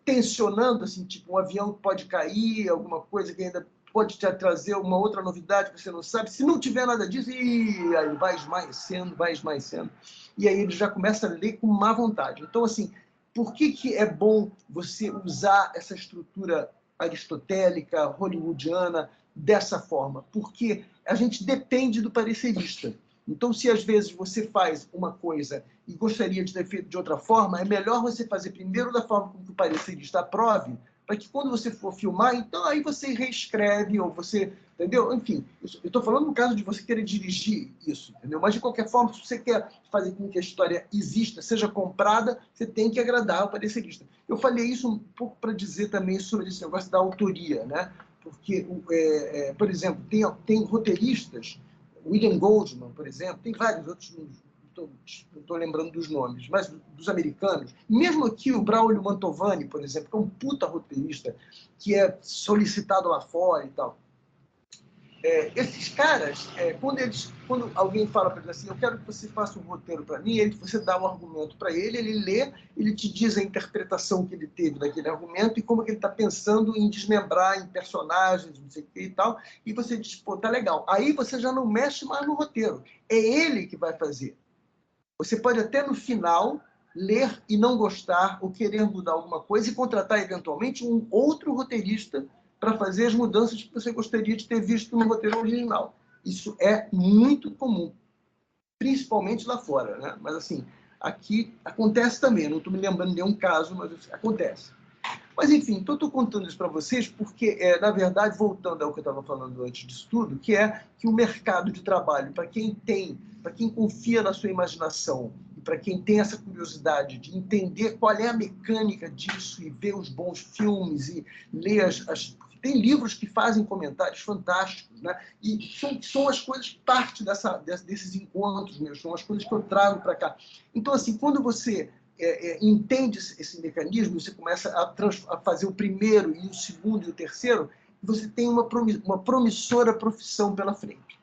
tensionando, assim, tipo um avião que pode cair, alguma coisa que ainda pode te trazer uma outra novidade que você não sabe. Se não tiver nada disso, aí vai esmaecendo. E aí ele já começa a ler com má vontade. Então, assim, por que é bom você usar essa estrutura aristotélica, hollywoodiana, dessa forma? Porque a gente depende do parecerista. Então, se às vezes você faz uma coisa e gostaria de ter feito de outra forma, é melhor você fazer primeiro da forma como o parecerista aprove, para que quando você for filmar, então aí você reescreve, ou você, entendeu? Enfim, eu estou falando no caso de você querer dirigir isso, entendeu? Mas, de qualquer forma, se você quer fazer com que a história exista, seja comprada, você tem que agradar o parecerista. Eu falei isso um pouco para dizer também sobre esse negócio da autoria, né? Porque, por exemplo, tem roteiristas, William Goldman, por exemplo, tem vários outros, não estou lembrando dos nomes, mas dos americanos. Mesmo aqui o Braulio Mantovani, por exemplo, que é um puta roteirista, que é solicitado lá fora e tal. Esses caras, quando alguém fala para ele assim, eu quero que você faça um roteiro para mim, você dá um argumento para ele lê, ele te diz a interpretação que ele teve daquele argumento e como que ele está pensando em desmembrar em personagens, não sei o que e tal, e você diz, pô, tá legal. Aí você já não mexe mais no roteiro. É ele que vai fazer. Você pode até no final ler e não gostar ou querer mudar alguma coisa e contratar eventualmente um outro roteirista para fazer as mudanças que você gostaria de ter visto no roteiro original. Isso é muito comum, principalmente lá fora, né? Mas assim, aqui acontece também, não estou me lembrando de nenhum caso, mas acontece. Mas, enfim, então estou contando isso para vocês porque, na verdade, voltando ao que eu estava falando antes disso tudo, que é que o mercado de trabalho, para quem confia na sua imaginação, e para quem tem essa curiosidade de entender qual é a mecânica disso e ver os bons filmes e ler tem livros que fazem comentários fantásticos, né? E são as coisas, parte desses encontros meus, são as coisas que eu trago para cá. Então, assim, quando você entende esse mecanismo, você começa a fazer o primeiro e o segundo e o terceiro, você tem uma promissora profissão pela frente.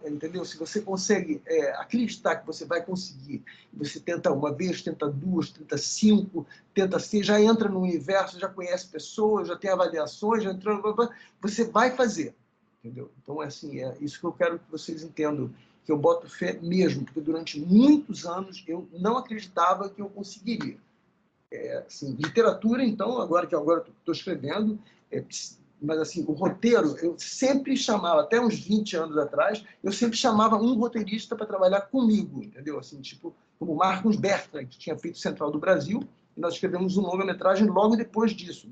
Entendeu? Se você consegue acreditar que você vai conseguir, você tenta uma vez, tenta duas, tenta cinco, tenta seis, já entra no universo, já conhece pessoas, já tem avaliações, já entrou, você vai fazer. Entendeu? Então, assim, é isso que eu quero que vocês entendam, que eu boto fé mesmo, porque durante muitos anos eu não acreditava que eu conseguiria. Assim, literatura, então, agora que estou escrevendo, mas assim, o roteiro, eu sempre chamava, até uns 20 anos atrás, eu sempre chamava um roteirista para trabalhar comigo, entendeu? Assim, tipo, como o Marcos Bertrand, que tinha feito Central do Brasil, e nós escrevemos um longa-metragem logo depois disso.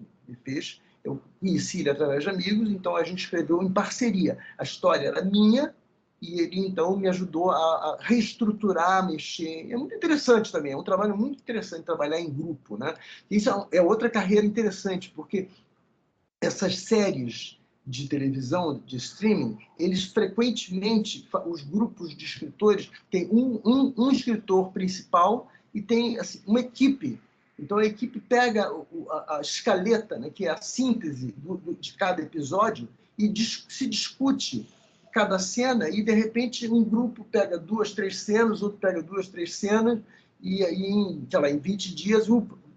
Eu conheci ele através de amigos, então a gente escreveu em parceria. A história era minha, e ele, então, me ajudou a reestruturar, a mexer. É muito interessante também, é um trabalho muito interessante trabalhar em grupo, né? Isso é outra carreira interessante, porque essas séries de televisão, de streaming, eles frequentemente, os grupos de escritores, têm um escritor principal e tem assim, uma equipe. Então, a equipe pega a escaleta, né, que é a síntese de cada episódio, e se discute cada cena, e, de repente, um grupo pega 2, 3 cenas, outro pega 2, 3 cenas, e aí, em 20 dias,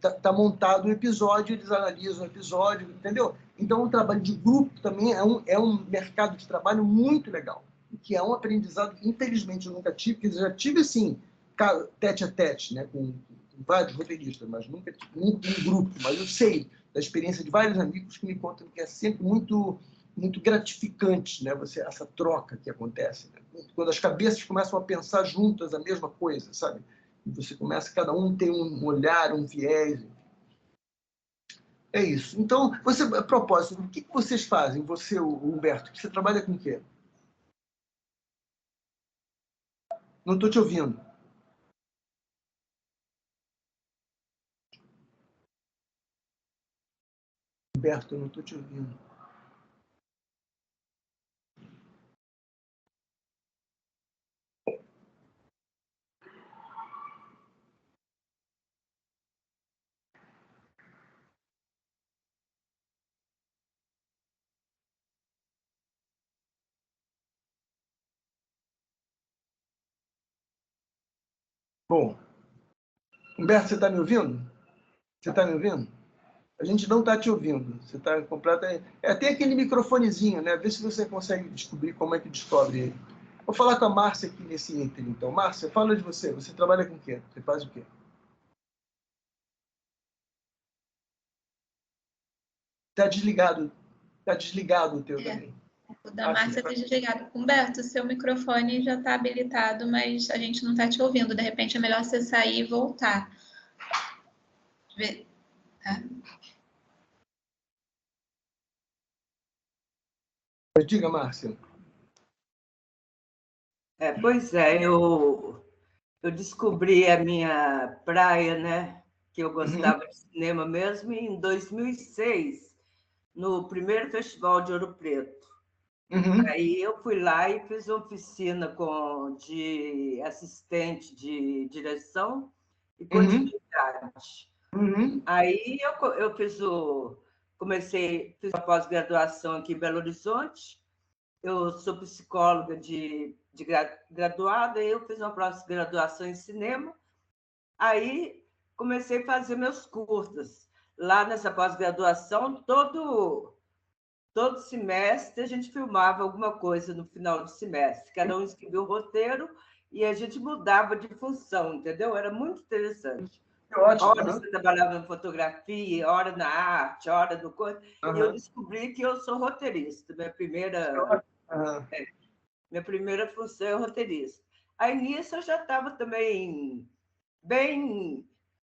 está montado o episódio, eles analisam o episódio, entendeu? Então, o trabalho de grupo também é um mercado de trabalho muito legal, que é um aprendizado que, infelizmente, eu nunca tive, porque eu já tive, assim, tete a tete, né, com vários roteiristas, mas nunca tive um grupo. Mas eu sei da experiência de vários amigos que me contam que é sempre muito, muito gratificante, né, essa troca que acontece, né? Quando as cabeças começam a pensar juntas a mesma coisa, sabe? E você começa, cada um tem um olhar, um viés. É isso. Então, a propósito, o que vocês fazem? Você, o Humberto, que você trabalha com o quê? Não estou te ouvindo. Humberto, eu não estou te ouvindo. Bom, Humberto, você está me ouvindo? Você está me ouvindo? A gente não está te ouvindo. Você está completamente... tem aquele microfonezinho, né? Vê se você consegue descobrir como é que descobre ele. Vou falar com a Márcia aqui nesse ínterim, então. Márcia, fala de você. Você trabalha com o quê? Você faz o quê? Está desligado. Está desligado o teu também. O da Márcia está desligado. Humberto, seu microfone já está habilitado, mas a gente não está te ouvindo. De repente é melhor você sair e voltar. Tá. Diga, Márcia. Pois é, eu descobri a minha praia, né? Que eu gostava de cinema mesmo em 2006, no primeiro Festival de Ouro Preto. Aí eu fui lá e fiz uma oficina de assistente de direção e continuidade. Aí eu fiz a pós-graduação aqui em Belo Horizonte. Eu sou psicóloga de graduada, eu fiz uma pós-graduação em cinema. Aí comecei a fazer meus curtas. Lá nessa pós-graduação, todo semestre a gente filmava alguma coisa no final do semestre. Cada um escrevia um roteiro e a gente mudava de função, entendeu? Era muito interessante. Ótimo, hora você trabalhava em fotografia, hora na arte, hora no coisa. E eu descobri que eu sou roteirista. Minha primeira função é roteirista. Aí nisso eu já estava também bem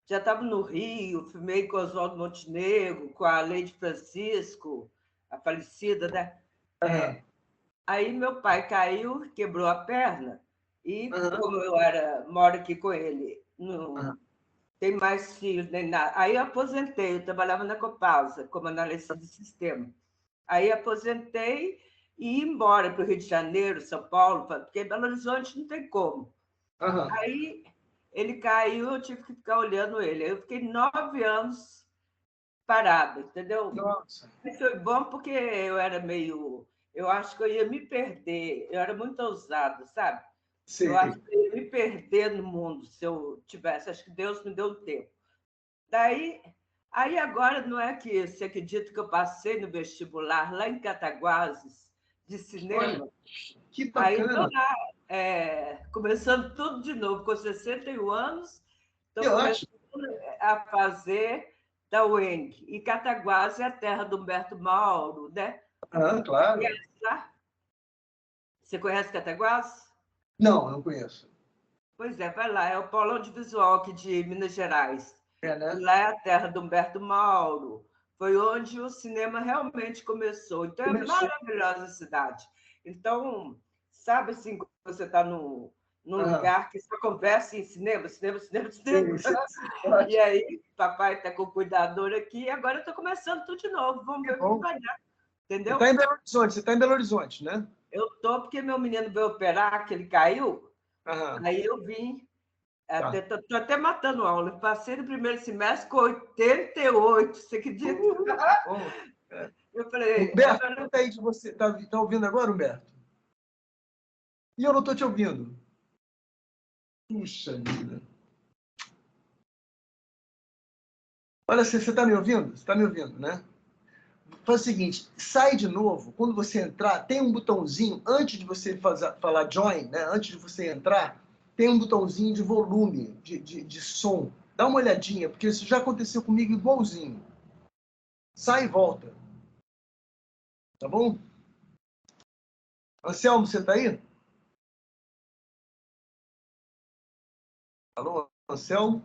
já estava no Rio, filmei com o Oswaldo Montenegro, com a Leide Francisco, a falecida, né? Aí meu pai caiu, quebrou a perna, e como eu moro aqui com ele, não tem mais filhos nem nada. Aí eu aposentei, eu trabalhava na Copasa, como analista de sistema. Aí aposentei e ia embora para o Rio de Janeiro, São Paulo, porque Belo Horizonte não tem como. Aí ele caiu, eu tive que ficar olhando ele. Aí eu fiquei 9 anos parada, entendeu? Nossa. Mas foi bom porque eu era meio... Eu acho que eu ia me perder. Eu era muito ousada, sabe? Sim. Eu acho que eu ia me perder no mundo se eu tivesse. Acho que Deus me deu tempo. Aí agora não é que você acredita que eu passei no vestibular lá em Cataguases, de cinema? Olha, que bacana. Aí estou lá, começando tudo de novo, com 61 anos, estou começando a fazer da UENG. E Cataguases é a terra do Humberto Mauro, né? Claro. Você conhece Cataguases? Não conheço. Pois é, vai lá, é o polo audiovisual aqui de Minas Gerais. Né? Lá é a terra do Humberto Mauro. Foi onde o cinema realmente começou. Então, é maravilhosa a cidade. Então, sabe assim, quando você está num lugar que só conversa em cinema. Sim. E aí, papai está com o cuidador aqui, e agora eu estou começando tudo de novo. Vamos ver o que vai dar. Entendeu? Você está em Belo Horizonte, né? Eu estou, porque meu menino veio operar, que ele caiu. Aí eu vim. Estou até matando aula. Passei no primeiro semestre com 88, você acredita? Eu falei... Humberto, conta aí de você. Está ouvindo agora, Humberto? E eu não estou te ouvindo. Puxa vida. Olha, você está me ouvindo? Você está me ouvindo, né? Faz o seguinte, sai de novo. Quando você entrar, tem um botãozinho, antes de você falar join, né? Antes de você entrar, tem um botãozinho de volume, de som. Dá uma olhadinha, porque isso já aconteceu comigo igualzinho. Sai e volta. Tá bom? Anselmo, você tá aí? Alô, Anselmo?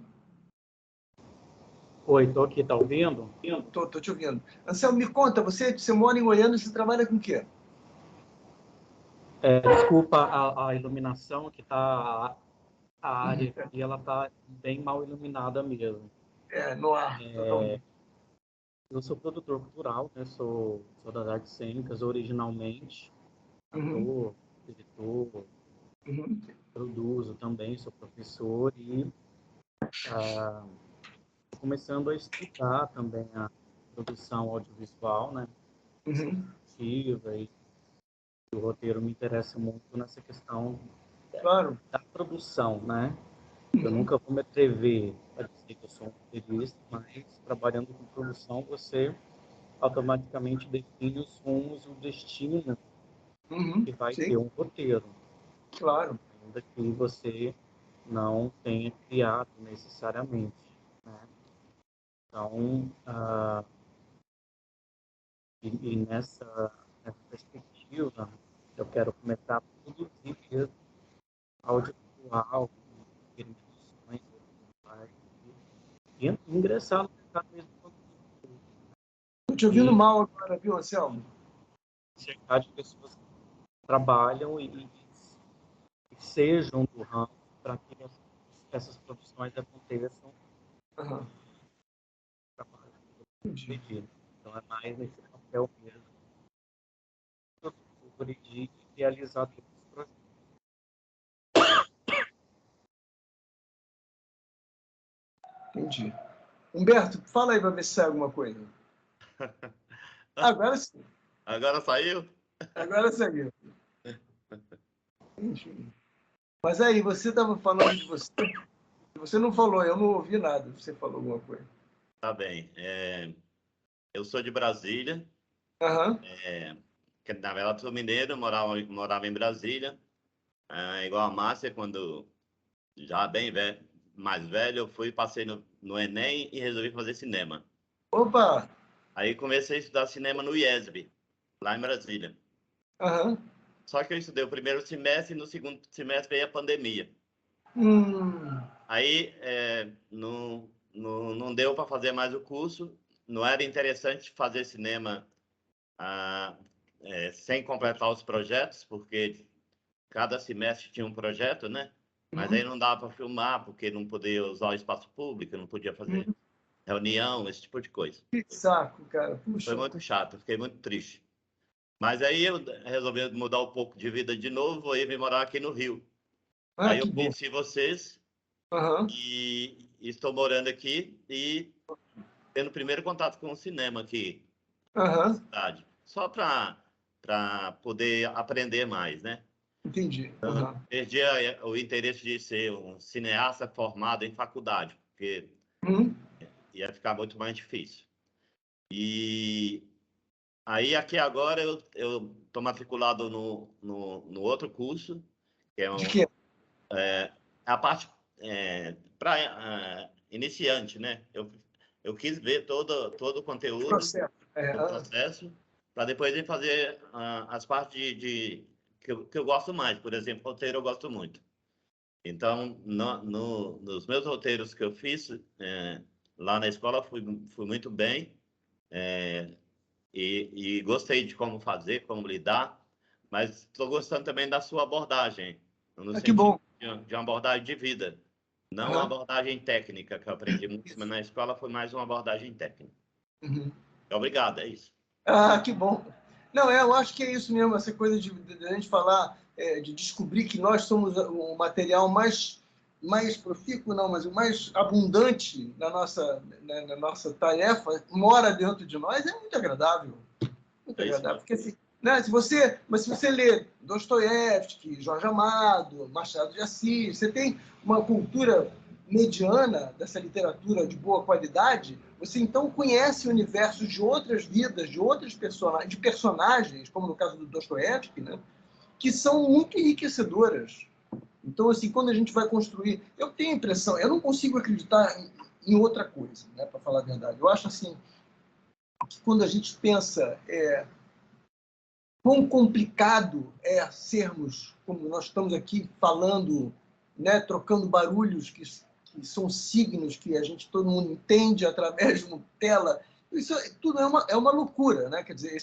Oi, tô aqui, tá ouvindo? Tô te ouvindo. Anselmo, me conta, você mora em Goiânia e você trabalha com o quê? Desculpa a iluminação, que tá a área aqui, ela tá bem mal iluminada mesmo. No ar. Eu sou produtor cultural, né? Sou das artes cênicas originalmente, ator, diretor, produzo também, sou professor e começando a estudar também a produção audiovisual, né? E o roteiro me interessa muito nessa questão da produção, né? Eu nunca vou me atrever a dizer que eu sou um roteirista, mas trabalhando com produção, você automaticamente define os rumos e o destino que vai ter um roteiro. Claro. Ainda que você não tenha criado necessariamente, né? Então, e nessa perspectiva, eu quero começar a produzir mesmo audiovisual, edições, e ingressar no mercado mesmo. Estou te ouvindo mal agora, viu, Anselmo? Cercar de pessoas que trabalham e sejam do ramo para que essas produções aconteçam. Então, é mais nesse papel mesmo de realizar todos os projetos. Entendi. Humberto, fala aí para ver se sai alguma coisa. Agora sim. Agora saiu? Agora saiu. Mas aí, você estava falando de você. Você não falou, eu não ouvi nada. Você falou alguma coisa. Tá bem. Eu sou de Brasília. Na verdade, sou mineiro, morava em Brasília. Igual a Márcia, quando já bem velho, mais velho, eu passei no Enem e resolvi fazer cinema. Opa! Aí comecei a estudar cinema no IESB, lá em Brasília. Só que eu estudei o primeiro semestre e no segundo semestre veio a pandemia. Aí, no não deu para fazer mais o curso. Não era interessante fazer cinema sem completar os projetos, porque cada semestre tinha um projeto, né? Mas aí não dava para filmar, porque não podia usar o espaço público, não podia fazer reunião, esse tipo de coisa. Que saco, cara. Puxa. Foi muito chato, fiquei muito triste. Mas aí eu resolvi mudar um pouco de vida de novo e vim morar aqui no Rio. Aí eu conheci vocês e estou morando aqui e tendo o primeiro contato com o cinema aqui na cidade. Só para poder aprender mais, né? Entendi. Perdi o interesse de ser um cineasta formado em faculdade, porque ia ficar muito mais difícil. E aí, aqui agora, eu estou matriculado no outro curso, que é De quê? A parte para iniciante, né? Eu quis ver todo o conteúdo, o processo, para depois ir fazer as partes que eu gosto mais. Por exemplo, roteiro eu gosto muito. Então, nos meus roteiros que eu fiz lá na escola, fui muito bem. E gostei de como fazer, como lidar, mas estou gostando também da sua abordagem, no Que bom. sentido de uma abordagem de vida, não uma abordagem técnica, que eu aprendi muito, mas na escola foi mais uma abordagem técnica. Obrigado, é isso. Que bom. Não, eu acho que é isso mesmo, essa coisa de a gente falar, de descobrir que nós somos o material mais profícuo, não, mas o mais abundante na nossa tarefa, mora dentro de nós, é muito agradável. Muito agradável. Porque, assim, né, se você lê Dostoiévski, Jorge Amado, Machado de Assis, você tem uma cultura mediana dessa literatura de boa qualidade, você então conhece o universo de outras vidas, de outros personagens, como no caso do Dostoiévski, né, que são muito enriquecedoras. Então, assim, quando a gente vai construir... Eu tenho a impressão, eu não consigo acreditar em outra coisa, né, para falar a verdade. Eu acho, assim, que quando a gente pensa quão complicado é sermos, como nós estamos aqui falando, né, trocando barulhos que são signos que todo mundo entende através de uma tela, isso tudo é uma loucura, né? Quer dizer,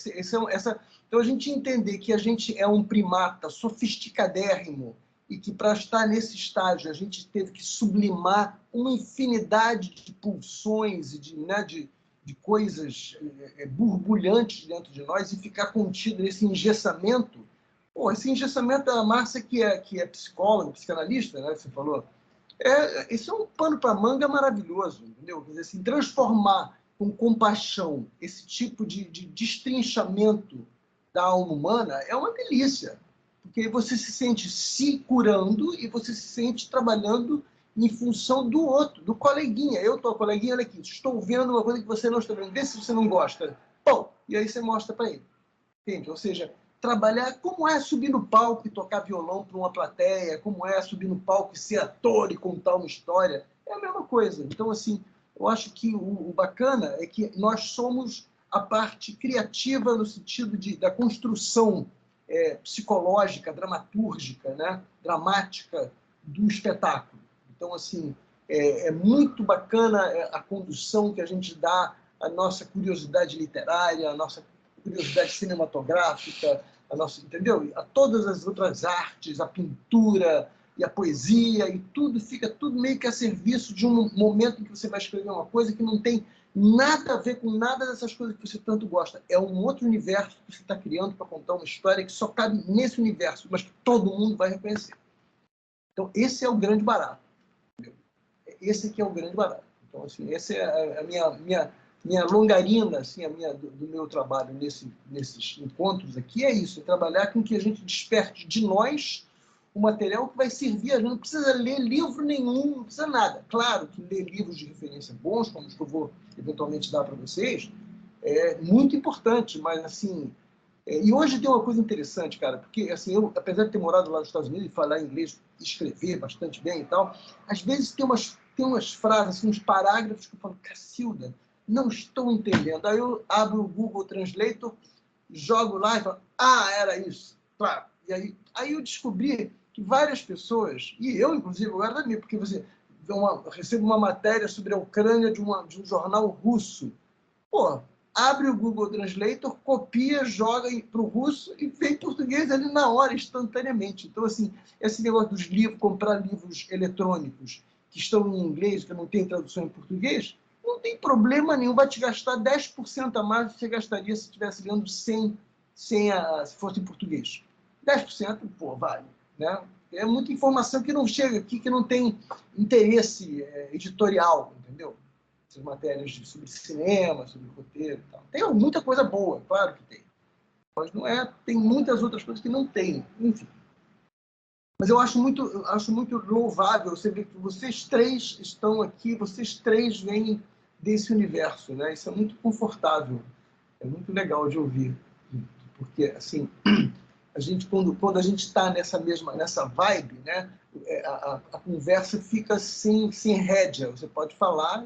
então a gente entender que a gente é um primata sofisticadérrimo e que para estar nesse estágio a gente teve que sublimar uma infinidade de pulsões e de coisas borbulhantes dentro de nós e ficar contido nesse engessamento. Pô, esse engessamento da Márcia, que é psicóloga, psicanalista, né, que você falou, isso é um pano para manga maravilhoso, entendeu? Quer dizer, assim, transformar com compaixão esse tipo de destrinchamento da alma humana é uma delícia, porque você se sente se curando e você se sente trabalhando em função do outro, do coleguinha. Eu estou, coleguinha, olha aqui, estou vendo uma coisa que você não está vendo, vê se você não gosta. Bom, e aí você mostra para ele. Entende? Ou seja, trabalhar como é subir no palco e tocar violão para uma plateia, como é subir no palco e ser ator e contar uma história, é a mesma coisa. Então, assim, eu acho que o bacana é que nós somos a parte criativa no sentido da construção psicológica, dramatúrgica, né? Dramática do espetáculo. Então, assim, é muito bacana a condução que a gente dá à nossa curiosidade literária, à nossa curiosidade cinematográfica, entendeu? A todas as outras artes, a pintura e a poesia, e fica tudo meio que a serviço de um momento em que você vai escrever uma coisa que não tem nada a ver com nada dessas coisas que você tanto gosta. É um outro universo que você está criando para contar uma história que só cabe nesse universo, mas que todo mundo vai reconhecer. Então, esse é o grande barato. Entendeu? Esse aqui é o grande barato. Então, assim, essa é a minha longarina, assim, do meu trabalho nesses encontros aqui, é isso, é trabalhar com que a gente desperte de nós o material que vai servir. A gente não precisa ler livro nenhum, não precisa nada. Claro que ler livros de referência bons, como os que eu vou eventualmente dar para vocês, é muito importante, mas assim... E hoje tem uma coisa interessante, cara, porque assim, eu, apesar de ter morado lá nos Estados Unidos e falar inglês, escrever bastante bem e tal, às vezes tem umas frases, assim, uns parágrafos que eu falo, Cacilda, não estou entendendo. Aí eu abro o Google Translator, jogo lá e falo, era isso, claro. E aí eu descobri que várias pessoas, e eu inclusive, agora também, porque você recebo uma matéria sobre a Ucrânia de um jornal russo. Pô, abre o Google Translator, copia, joga para o russo e vem português ali na hora, instantaneamente. Então, assim, esse negócio dos livros, comprar livros eletrônicos que estão em inglês, que não tem tradução em português, não tem problema nenhum. Vai te gastar 10% a mais do que você gastaria se estivesse lendo se fosse em português. 10%, pô, vale, né? É muita informação que não chega aqui, que não tem interesse editorial, entendeu? Essas matérias sobre cinema, sobre roteiro e tal. Tem muita coisa boa, claro que tem. Mas não é, tem muitas outras coisas que não tem, enfim. Mas eu acho muito louvável você ver que vocês três estão aqui, vocês três vêm desse universo, né? Isso é muito confortável, é muito legal de ouvir, porque assim a gente quando a gente está nessa vibe, né? A conversa fica sem rédea. Você pode falar,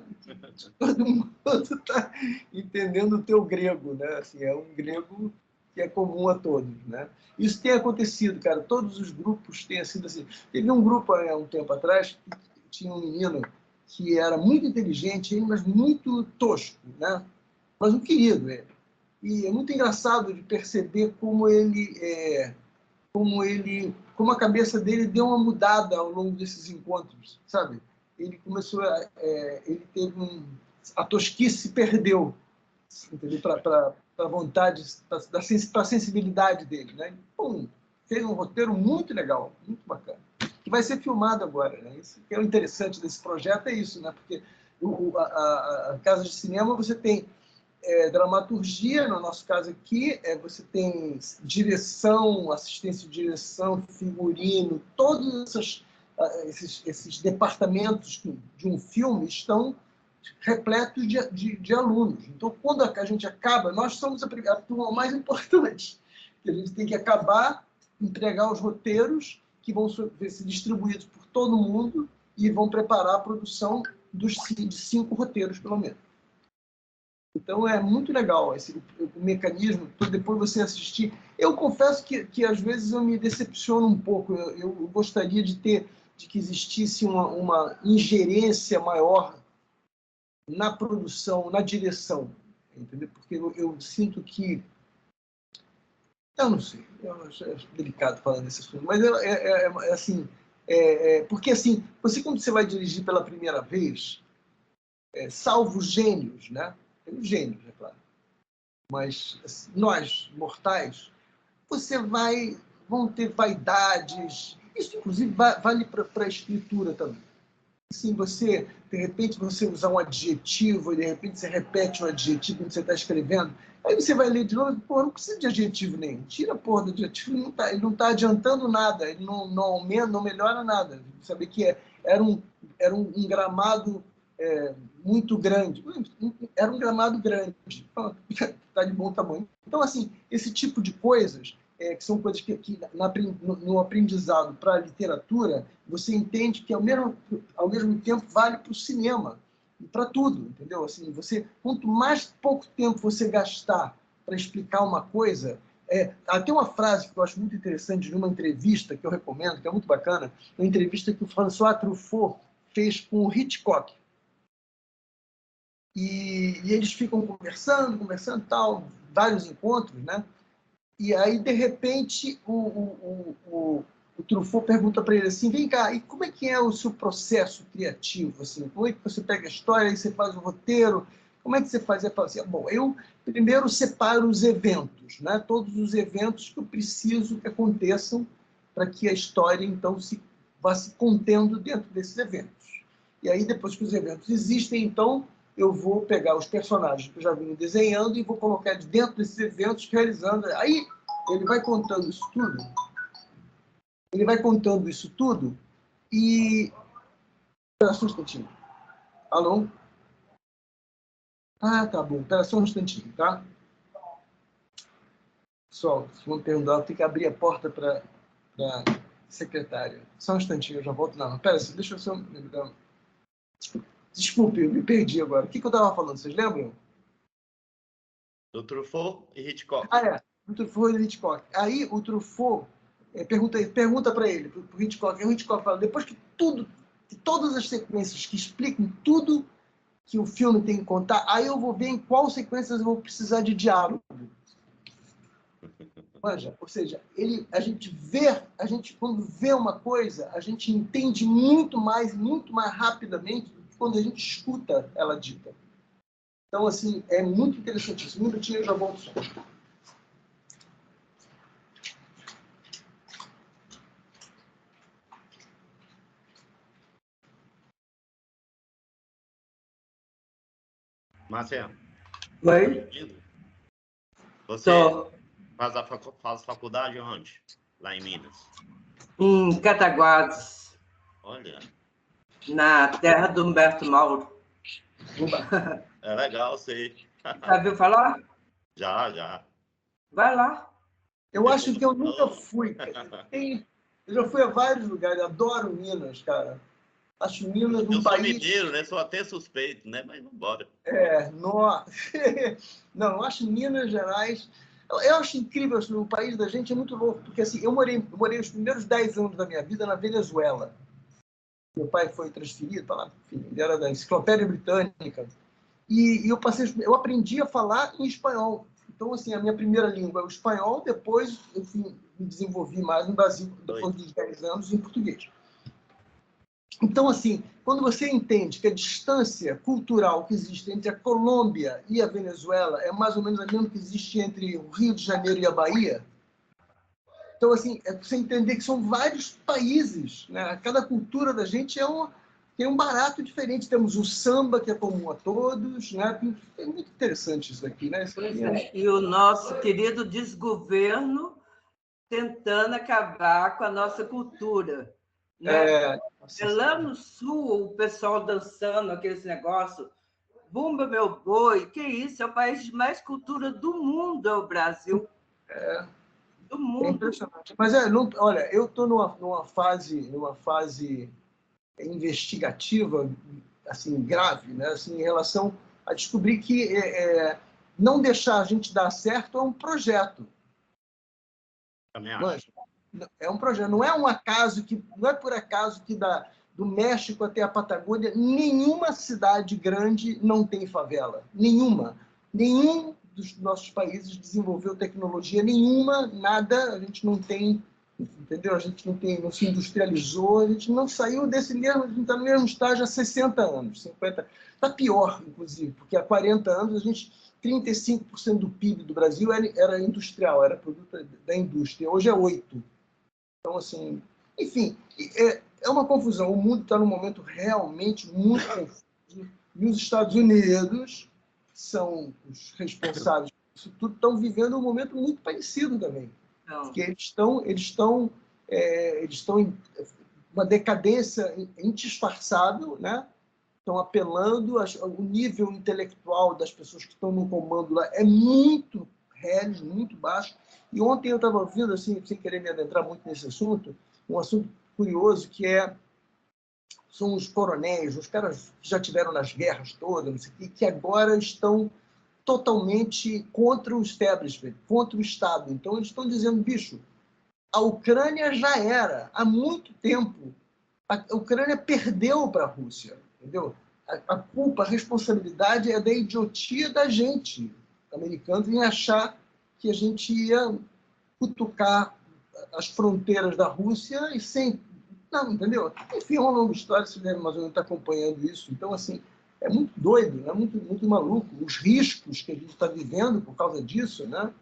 todo mundo está entendendo o teu grego, né? Assim, é um grego que é comum a todos, né? Isso tem acontecido, cara. Todos os grupos têm sido assim. Teve um grupo há um tempo atrás que tinha um menino que era muito inteligente, mas muito tosco, né? Mas um querido ele. E é muito engraçado de perceber como como a cabeça dele deu uma mudada ao longo desses encontros, sabe? Ele começou ele teve a tosquice se perdeu, entendeu? Para a vontade, para a sensibilidade dele, né? Pum, fez um roteiro muito legal, muito bacana, que vai ser filmado agora, né? Isso que é o interessante desse projeto, é isso, né? Porque a casa de cinema você tem dramaturgia, no nosso caso aqui, você tem direção, assistência de direção, figurino, todos esses departamentos de um filme estão repletos de alunos. Então, quando a gente acaba, nós somos a turma mais importante, que a gente tem que acabar, entregar os roteiros que vão ser distribuídos por todo mundo e vão preparar a produção de 5 roteiros, pelo menos. Então, é muito legal o mecanismo, depois você assistir. Eu confesso que às vezes eu me decepciono um pouco. Eu gostaria de que existisse uma ingerência maior na produção, na direção, entendeu? Porque eu sinto que... Eu não sei, eu acho delicado falar desse assunto, mas assim... porque, assim, quando você vai dirigir pela primeira vez, salvo gênios, né? Tem os gênios, é claro. Mas assim, nós, mortais, vão ter vaidades. Isso, inclusive, vale para a escritura também. Assim, de repente, você usar um adjetivo e, de repente, você repete um adjetivo quando você está escrevendo. Aí você vai ler de novo, pô, não precisa de adjetivo nenhum. Tira a porra do adjetivo, ele não está adiantando nada, ele não aumenta, não melhora nada. Saber que era um gramado muito grande. Era um gramado grande. Está de bom tamanho. Então, assim, esse tipo de coisas, que são coisas que no aprendizado para a literatura, você entende que, ao mesmo tempo, vale para o cinema e para tudo, entendeu? Assim, quanto mais pouco tempo você gastar para explicar uma coisa... tem uma frase que eu acho muito interessante de uma entrevista que eu recomendo, que é muito bacana, uma entrevista que o François Truffaut fez com o Hitchcock. E eles ficam conversando, tal, vários encontros, né? E aí, de repente, o Truffaut pergunta para ele assim: vem cá, e como é que é o seu processo criativo? Assim? Como é que você pega a história e você faz o roteiro? Como é que você faz? Ele fala assim: bom, eu primeiro separo os eventos, né? Todos os eventos que eu preciso que aconteçam para que a história, então, vá se contendo dentro desses eventos. E aí, depois que os eventos existem, então, eu vou pegar os personagens que eu já vinha desenhando e vou colocar dentro desses eventos, realizando. Aí ele vai contando isso tudo. E... Espera só um instantinho. Alô? Ah, tá bom. Espera só um instantinho, tá? Pessoal, se vão perguntar, eu tenho que abrir a porta para a secretária. Só um instantinho, eu já volto. Não, espera, deixa eu só... Desculpe, eu me perdi agora. O que eu estava falando? Vocês lembram? Do Truffaut e Hitchcock. Do Truffaut e Hitchcock. Aí o Truffaut pergunta para ele, para o Hitchcock. E o Hitchcock fala: depois que tudo todas as sequências que explicam tudo que o filme tem que contar, aí eu vou ver em qual sequências eu vou precisar de diálogo. Manja? Ou seja, a gente quando vê uma coisa, a gente entende muito mais rapidamente do que quando a gente escuta ela dita. Então, assim, é muito interessante isso. Um minutinho eu já volto só. Marcelo. Oi? Você faz faculdade onde? Lá em Minas? Em Cataguases. Olha. Na terra do Humberto Mauro. É legal, sei. Já viu falar? Já. Vai lá. Eu acho que eu nunca fui. Eu já fui a vários lugares, adoro Minas, cara. Acho Minas um país... Eu sou mineiro, né? Sou até suspeito, né? Mas vamos embora. Nossa. Não, eu acho Minas Gerais... Eu acho incrível, assim, o país da gente é muito louco, porque assim, eu morei os primeiros 10 anos da minha vida na Venezuela. Meu pai foi transferido para lá, enfim, ele era da Enciclopédia Britânica. E eu aprendi a falar em espanhol. Então, assim, a minha primeira língua é o espanhol, depois eu me desenvolvi mais no Brasil, depois dos 10 anos, em português. Então, assim, quando você entende que a distância cultural que existe entre a Colômbia e a Venezuela é mais ou menos a mesma que existe entre o Rio de Janeiro e a Bahia, então, assim, é você entender que são vários países, né? Cada cultura da gente tem um barato diferente. Temos o samba, que é comum a todos, né? É muito interessante isso aqui, né? Isso aqui E o nosso querido desgoverno tentando acabar com a nossa cultura. Né? Lá no sul, o pessoal dançando aqueles negócios, Bumba Meu Boi, que isso? É o país de mais cultura do mundo, é o Brasil. Do mundo. É impressionante. Mas, olha, eu estou numa fase investigativa, assim, grave, né? Assim, em relação a descobrir que não deixar a gente dar certo é um projeto. Também acho. É um projeto, não é um acaso não é por acaso que do México até a Patagônia, nenhuma cidade grande não tem favela. Nenhuma. Nenhum dos nossos países desenvolveu tecnologia nenhuma, nada, a gente não tem, entendeu? A gente não se industrializou, a gente não saiu desse mesmo, a gente está no mesmo estágio há 60 anos, 50. Está pior, inclusive, porque há 40 anos 35% do PIB do Brasil era industrial, era produto da indústria. Hoje é 8%. Então, assim, enfim, é uma confusão. O mundo está num momento realmente muito confuso. E os Estados Unidos, que são os responsáveis por isso tudo, estão vivendo um momento muito parecido também. Porque eles estão em uma decadência indisfarçável, né? Estão apelando, o nível intelectual das pessoas que estão no comando lá é muito reles, muito baixo. E ontem eu estava ouvindo, assim, sem querer me adentrar muito nesse assunto, um assunto curioso são os coronéis, os caras que já tiveram nas guerras todas, não sei o quê, que agora estão totalmente contra o establishment, contra o Estado. Então eles estão dizendo, bicho, a Ucrânia já era, há muito tempo. A Ucrânia perdeu para a Rússia, entendeu? A culpa, a responsabilidade é da idiotia da gente, americanos, em achar que a gente ia cutucar as fronteiras da Rússia e sem... Não, entendeu? Enfim, é uma longa história, você deve mais ou menos estar acompanhando isso. Então, assim, é muito doido, é muito, muito maluco. Os riscos que a gente está vivendo por causa disso, né?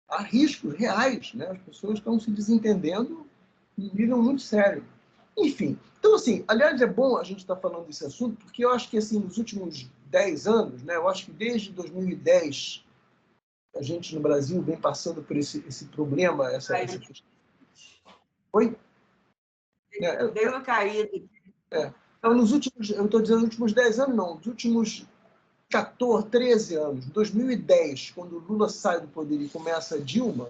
Há riscos reais, né? As pessoas estão se desentendendo em nível muito sério. Enfim, então, assim, aliás, é bom a gente estar falando desse assunto, porque eu acho que, assim, nos últimos 10 anos, né, eu acho que desde 2010, a gente no Brasil vem passando por esse problema, essa questão. Oi? Deu uma caída. Então, eu estou dizendo nos últimos 10 anos, não, nos últimos 14, 13 anos, 2010, quando o Lula sai do poder e começa a Dilma,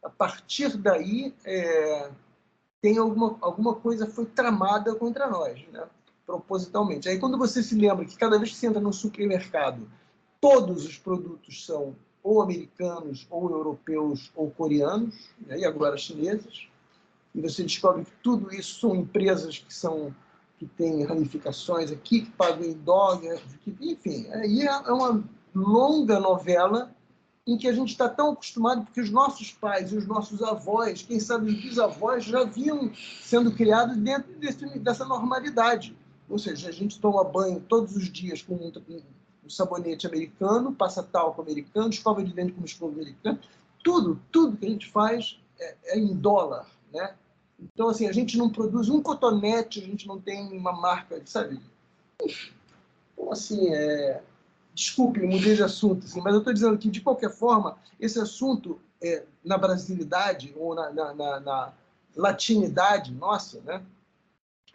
a partir daí tem alguma coisa foi tramada contra nós, né? Propositalmente. Aí quando você se lembra que cada vez que você entra no supermercado, todos os produtos são ou americanos, ou europeus, ou coreanos, né? E agora chineses, e você descobre que tudo isso são empresas que tem ramificações aqui, que pagam em dólar, enfim, aí é uma longa novela em que a gente está tão acostumado, porque os nossos pais e os nossos avós, quem sabe os bisavós, já vinham sendo criados dentro dessa normalidade. Ou seja, a gente toma banho todos os dias com um sabonete americano, passa talco americano, escova de dente com escova americana, tudo que a gente faz é em dólar, né? Então, assim, a gente não produz um cotonete, a gente não tem uma marca, sabe? Então, assim, desculpe, mudei de assunto, assim, mas eu estou dizendo que, de qualquer forma, esse assunto, na brasilidade ou na latinidade nossa, né,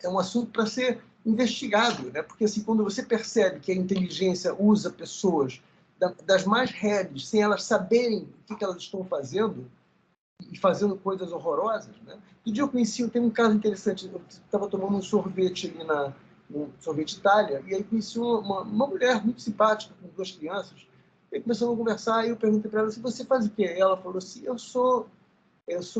é um assunto para ser investigado, né? Porque, assim, quando você percebe que a inteligência usa pessoas das mais redes, sem elas saberem o que elas estão fazendo, e fazendo coisas horrorosas, né? Um dia tem um caso interessante, eu estava tomando um sorvete ali no Sorvete Itália, e aí conheci uma mulher muito simpática, com 2 crianças, e começamos a conversar, e eu perguntei para ela assim, você faz o quê? E ela falou assim, eu sou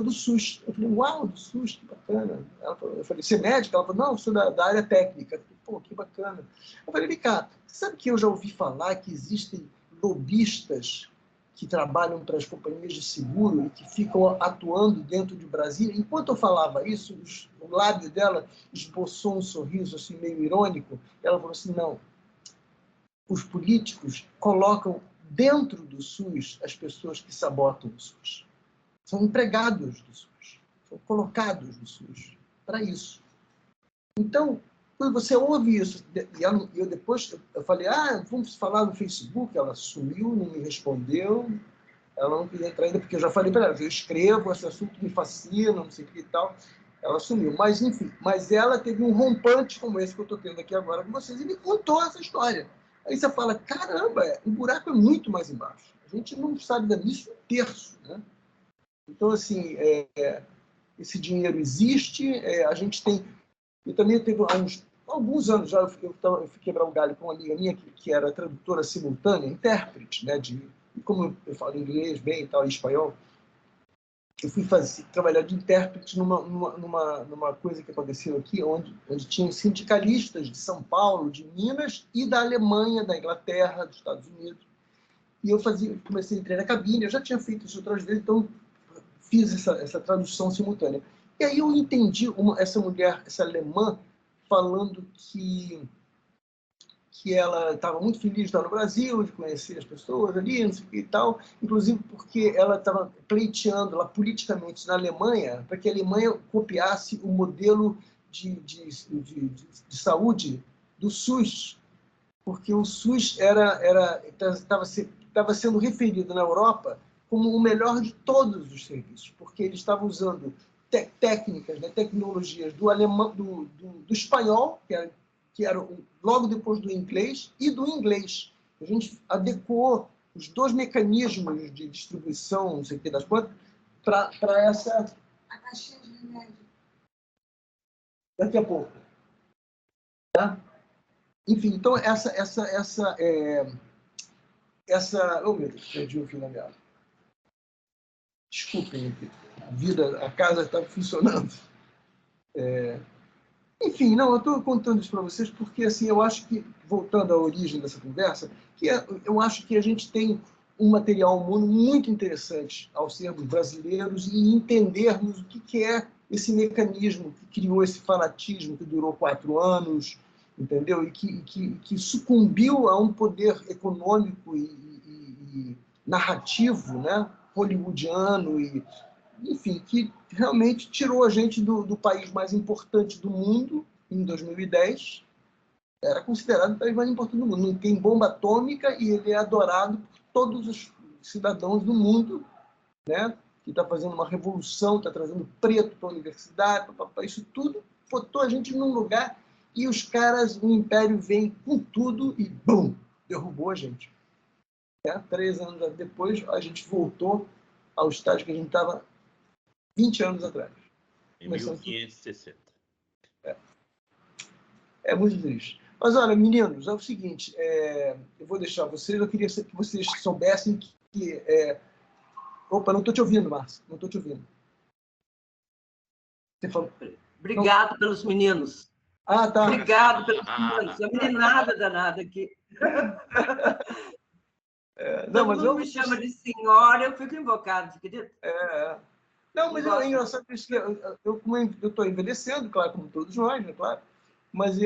do SUS. Eu falei, uau, do SUS, que bacana. Eu falei, você é médica? Ela falou, não, eu sou da área técnica. Eu falei, pô, que bacana. Eu falei, vem cá, sabe que eu já ouvi falar que existem lobistas que trabalham para as companhias de seguro e que ficam atuando dentro de Brasília? Enquanto eu falava isso, o lábio dela esboçou um sorriso assim, meio irônico. Ela falou assim, não, os políticos colocam dentro do SUS as pessoas que sabotam o SUS. São empregados do SUS, são colocados no SUS para isso. Então, quando você ouve isso, e eu depois eu falei, vamos falar no Facebook, ela sumiu, não me respondeu, ela não queria entrar ainda, porque eu já falei para ela, eu escrevo, esse assunto me fascina, não sei o que e tal, ela sumiu. Mas, enfim, ela teve um rompante como esse que eu estou tendo aqui agora com vocês, e me contou essa história. Aí você fala, caramba, o buraco é muito mais embaixo. A gente não sabe disso um terço, né? Então, assim, esse dinheiro existe, a gente tem... Eu também teve alguns anos já, eu fui quebrar um galho com uma amiga minha que era tradutora simultânea, intérprete, né, como eu falo inglês bem e tal, e espanhol, eu fui trabalhar de intérprete numa coisa que aconteceu aqui, onde tinham sindicalistas de São Paulo, de Minas e da Alemanha, da Inglaterra, dos Estados Unidos. E eu comecei a entrar na cabine, eu já tinha feito isso outras vezes, então fiz essa tradução simultânea. E aí eu entendi essa mulher, essa alemã, falando que ela estava muito feliz de estar no Brasil, de conhecer as pessoas ali, não sei o que e tal, inclusive porque ela estava pleiteando lá politicamente na Alemanha para que a Alemanha copiasse o modelo de saúde do SUS, porque o SUS estava sendo referido na Europa como o melhor de todos os serviços, porque ele estava usando técnicas, né, tecnologias do alemão, do espanhol, que era logo depois do inglês, e do inglês. A gente adequou os 2 mecanismos de distribuição, não sei o que das quantas, para essa... A caixinha de remédio. Daqui a pouco. Tá? Enfim, então oh, meu Deus, perdi o fio da meada. Desculpem, a casa está funcionando. Enfim, não, eu estou contando isso para vocês porque, assim, eu acho que, voltando à origem dessa conversa, eu acho que a gente tem um material humano muito interessante ao sermos brasileiros e entendermos o que é esse mecanismo que criou esse fanatismo que durou 4 anos, entendeu? E que sucumbiu a um poder econômico e narrativo, né? Hollywoodiano, enfim, que realmente tirou a gente do país mais importante do mundo em 2010. Era considerado o país mais importante do mundo. Não tem bomba atômica e ele é adorado por todos os cidadãos do mundo, né? Que está fazendo uma revolução, está trazendo preto para a universidade, isso tudo botou a gente num lugar e os caras, o Império vem com tudo e, bum, derrubou a gente. 3 anos depois, a gente voltou ao estágio que a gente estava 20 anos atrás. Em 1560. É muito triste. Mas, olha, meninos, é o seguinte, eu vou deixar vocês, eu queria que vocês soubessem que... Opa, não estou te ouvindo, Márcia, não estou te ouvindo. Você falou... Obrigado pelos meninos. Ah, tá. Obrigado pelo comando. Sou meninada danada aqui. Não, mas Todo mundo me chama de senhora, eu fico invocado, acredita? Não, mas é engraçado isso que eu estou envelhecendo, claro, como todos nós, né, claro. Mas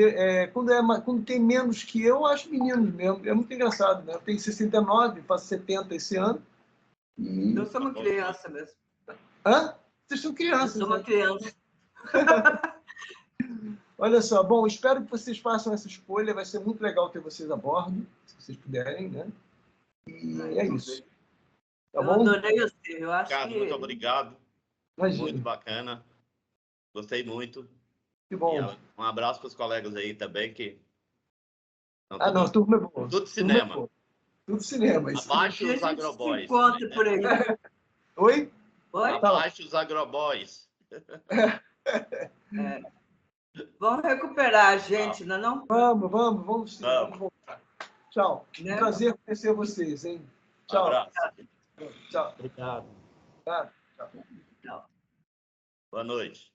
quando tem menos que eu acho meninos mesmo. É muito engraçado, né? Eu tenho 69, faço 70 esse ano. Eu sou uma criança mesmo. Hã? Vocês são crianças. Eu sou uma criança. Olha só, bom, espero que vocês façam essa escolha. Vai ser muito legal ter vocês a bordo, se vocês puderem, né? E é isso. Tá bom? Eu adorei você. Eu acho Ricardo, muito obrigado. Imagina. Muito bacana. Gostei muito. Que bom. E um abraço para os colegas aí também, que... Não, turma é boa. Tudo cinema. Tudo cinema. Abaixo os agroboys. Conta por aí. Oi? Abaixo os agroboys. Vamos recuperar a gente, não é não? Vamos sim. Vamos voltar. Tchau. Né? Prazer conhecer vocês, hein? Tchau. Abraço. Tchau. Obrigado. Tchau. Tchau. Boa noite.